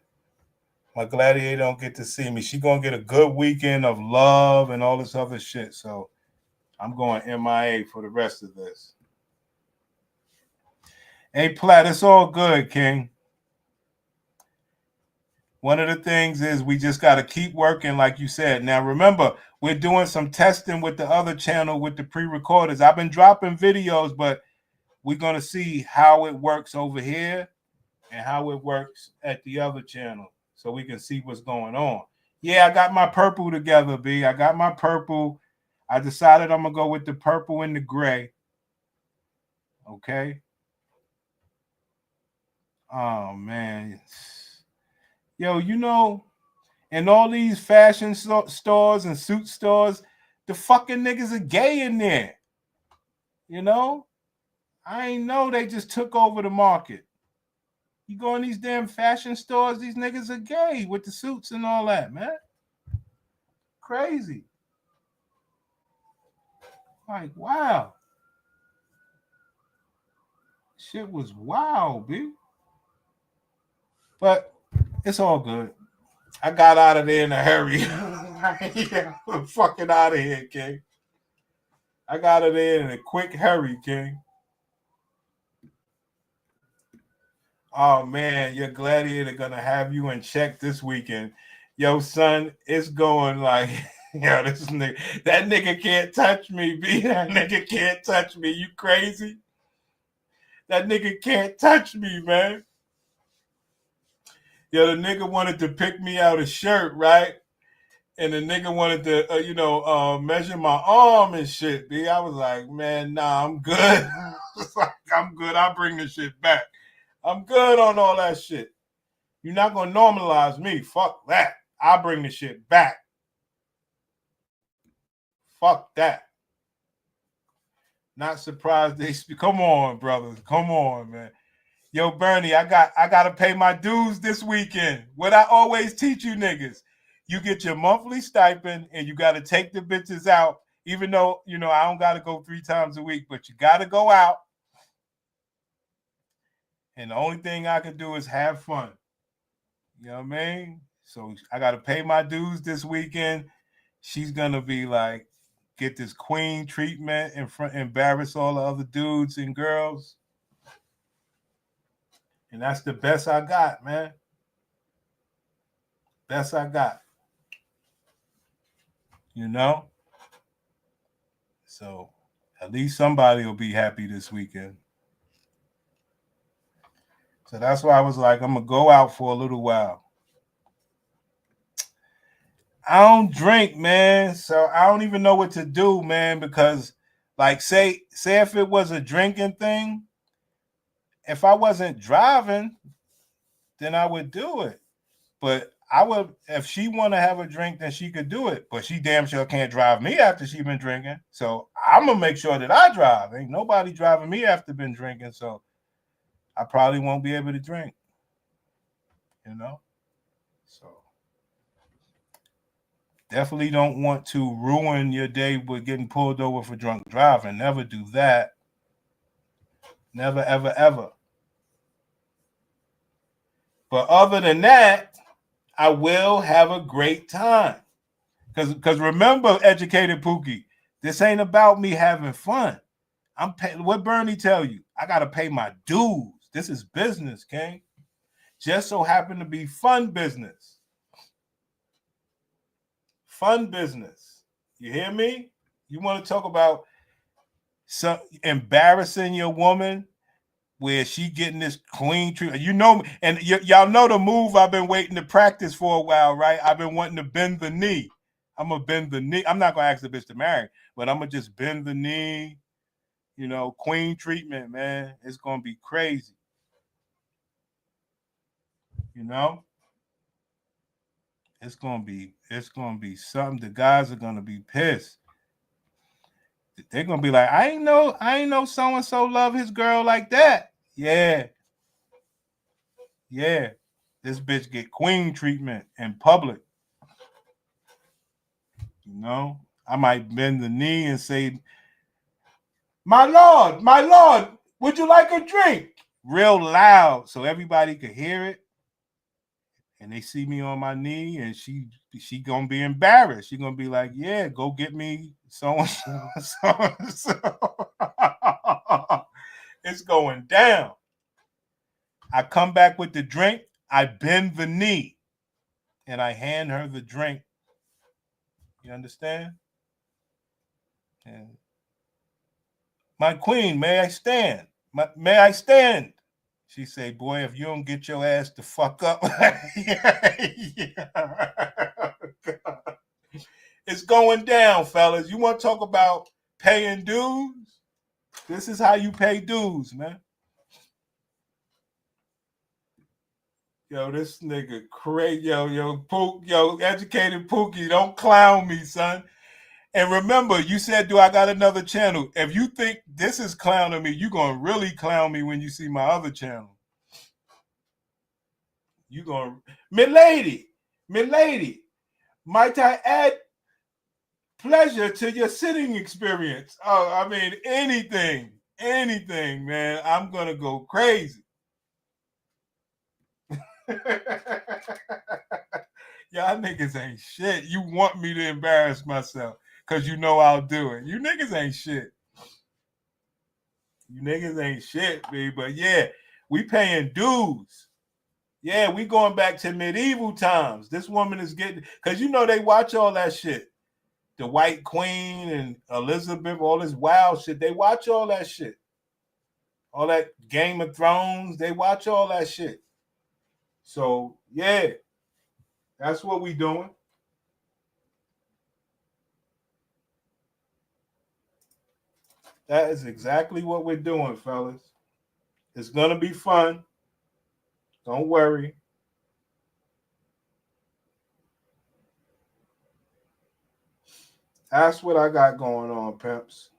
My gladiator don't get to see me. She gonna get a good weekend of love and all this other shit. So I'm going MIA for the rest of this. Hey, Platt, it's all good, King. One of the things is we just got to keep working, like you said. Now, remember, we're doing some testing with the other channel with the pre-recorders. I've been dropping videos, but we're going to see how it works over here and how it works at the other channel so we can see what's going on. Yeah, I got my purple together, B. I got my purple. I decided I'm going to go with the purple and the gray. Okay. Oh, man. Yo, in all these fashion stores and suit stores, the fucking niggas are gay in there. I ain't know they just took over the market. You go in these damn fashion stores, these niggas are gay with the suits and all that, man. Crazy. Like, wow. Shit was wild, B. But it's all good. I got out of there in a hurry. Yeah, I'm fucking out of here, King. I got out of there in a quick hurry, King. Oh, man, your gladiator gonna have you in check this weekend. Yo, son, it's going like, this nigga, that nigga can't touch me, B. That nigga can't touch me. You crazy? That nigga can't touch me, man. Yo, the nigga wanted to pick me out a shirt, right? And the nigga wanted to, measure my arm and shit, B. I was like, man, nah, I'm good. I'm good. I'll bring this shit back. I'm good on all that shit. You're not going to normalize me. Fuck that. I'll bring the shit back. Fuck that. Not surprised they speak. Come on, brothers. Come on, man. Yo, Bernie, I got to pay my dues this weekend. What I always teach you niggas. You get your monthly stipend and you got to take the bitches out, even though, I don't got to go 3 times a week, but you got to go out. And the only thing I can do is have fun. You know what I mean? So I got to pay my dues this weekend. She's going to be like, get this queen treatment in front, embarrass all the other dudes and girls. And that's the best I got, man. Best I got. You know? So at least somebody will be happy this weekend. So that's why I was like, I'm going to go out for a little while. I don't drink, man. So I don't even know what to do, man, because like say if it was a drinking thing, if I wasn't driving, then I would do it. But I would, if she want to have a drink, then she could do it. But she damn sure can't drive me after she been drinking. So I'm gonna make sure that I drive. Ain't nobody driving me after been drinking. So I probably won't be able to drink. You know? So definitely don't want to ruin your day with getting pulled over for drunk driving. Never do that. Never, ever, ever. But other than that, I will have a great time. Because remember, educated Pookie, this ain't about me having fun. I'm paying. What Bernie tell you? I gotta pay my dues. This is business, King. Just so happen to be fun business. Fun business. You hear me? You want to talk about some embarrassing your woman where she getting this queen treatment? You know, and y'all know the move I've been waiting to practice for a while, right? I've been wanting to bend the knee. I'm gonna bend the knee. I'm not gonna ask the bitch to marry, but I'm gonna just bend the knee. You know, queen treatment, man. It's gonna be crazy. You know, it's gonna be something. The guys are gonna be pissed. They're gonna be like, I ain't know so and so love his girl like that. Yeah. This bitch get queen treatment in public. You know, I might bend the knee and say, my lord, would you like a drink? Real loud so everybody could hear it. And they see me on my knee and she gonna be embarrassed. She gonna be like, yeah, go get me so-and-so. It's going down. I come back with the drink. I bend the knee and I hand her the drink. You understand? And my queen, may I stand? May I stand? She say, boy, if you don't get your ass the fuck up. It's going down, fellas. You want to talk about paying dues? This is how you pay dues, man. Yo, this nigga crazy. Yo, educated Pookie, don't clown me, son. And remember, you said, do I got another channel? If you think this is clowning me, you're going to really clown me when you see my other channel. You going to, milady, might I add pleasure to your sitting experience? Oh, I mean, anything, man. I'm going to go crazy. Y'all niggas ain't shit. You want me to embarrass myself because you know I'll do it. You niggas ain't shit. You niggas ain't shit, baby. But yeah, we paying dues. Yeah, we going back to medieval times. This woman is getting, because you know they watch all that shit. The White Queen and Elizabeth, all this wild shit. They watch all that shit. All that Game of Thrones. They watch all that shit. So yeah, that's what we doing. That is exactly what we're doing, fellas. It's going to be fun. Don't worry. That's what I got going on, pimps.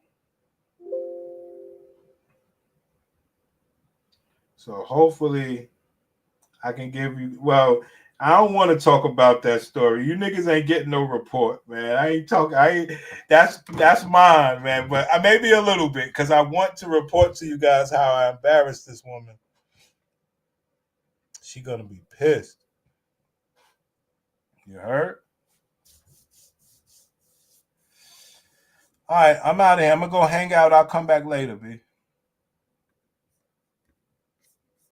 So hopefully I can give you, well, I don't want to talk about that story. You niggas ain't getting no report, man. That's mine, man. But maybe a little bit, because I want to report to you guys how I embarrassed this woman. She gonna be pissed. You heard? All right, I'm out of here. I'm gonna go hang out. I'll come back later, B.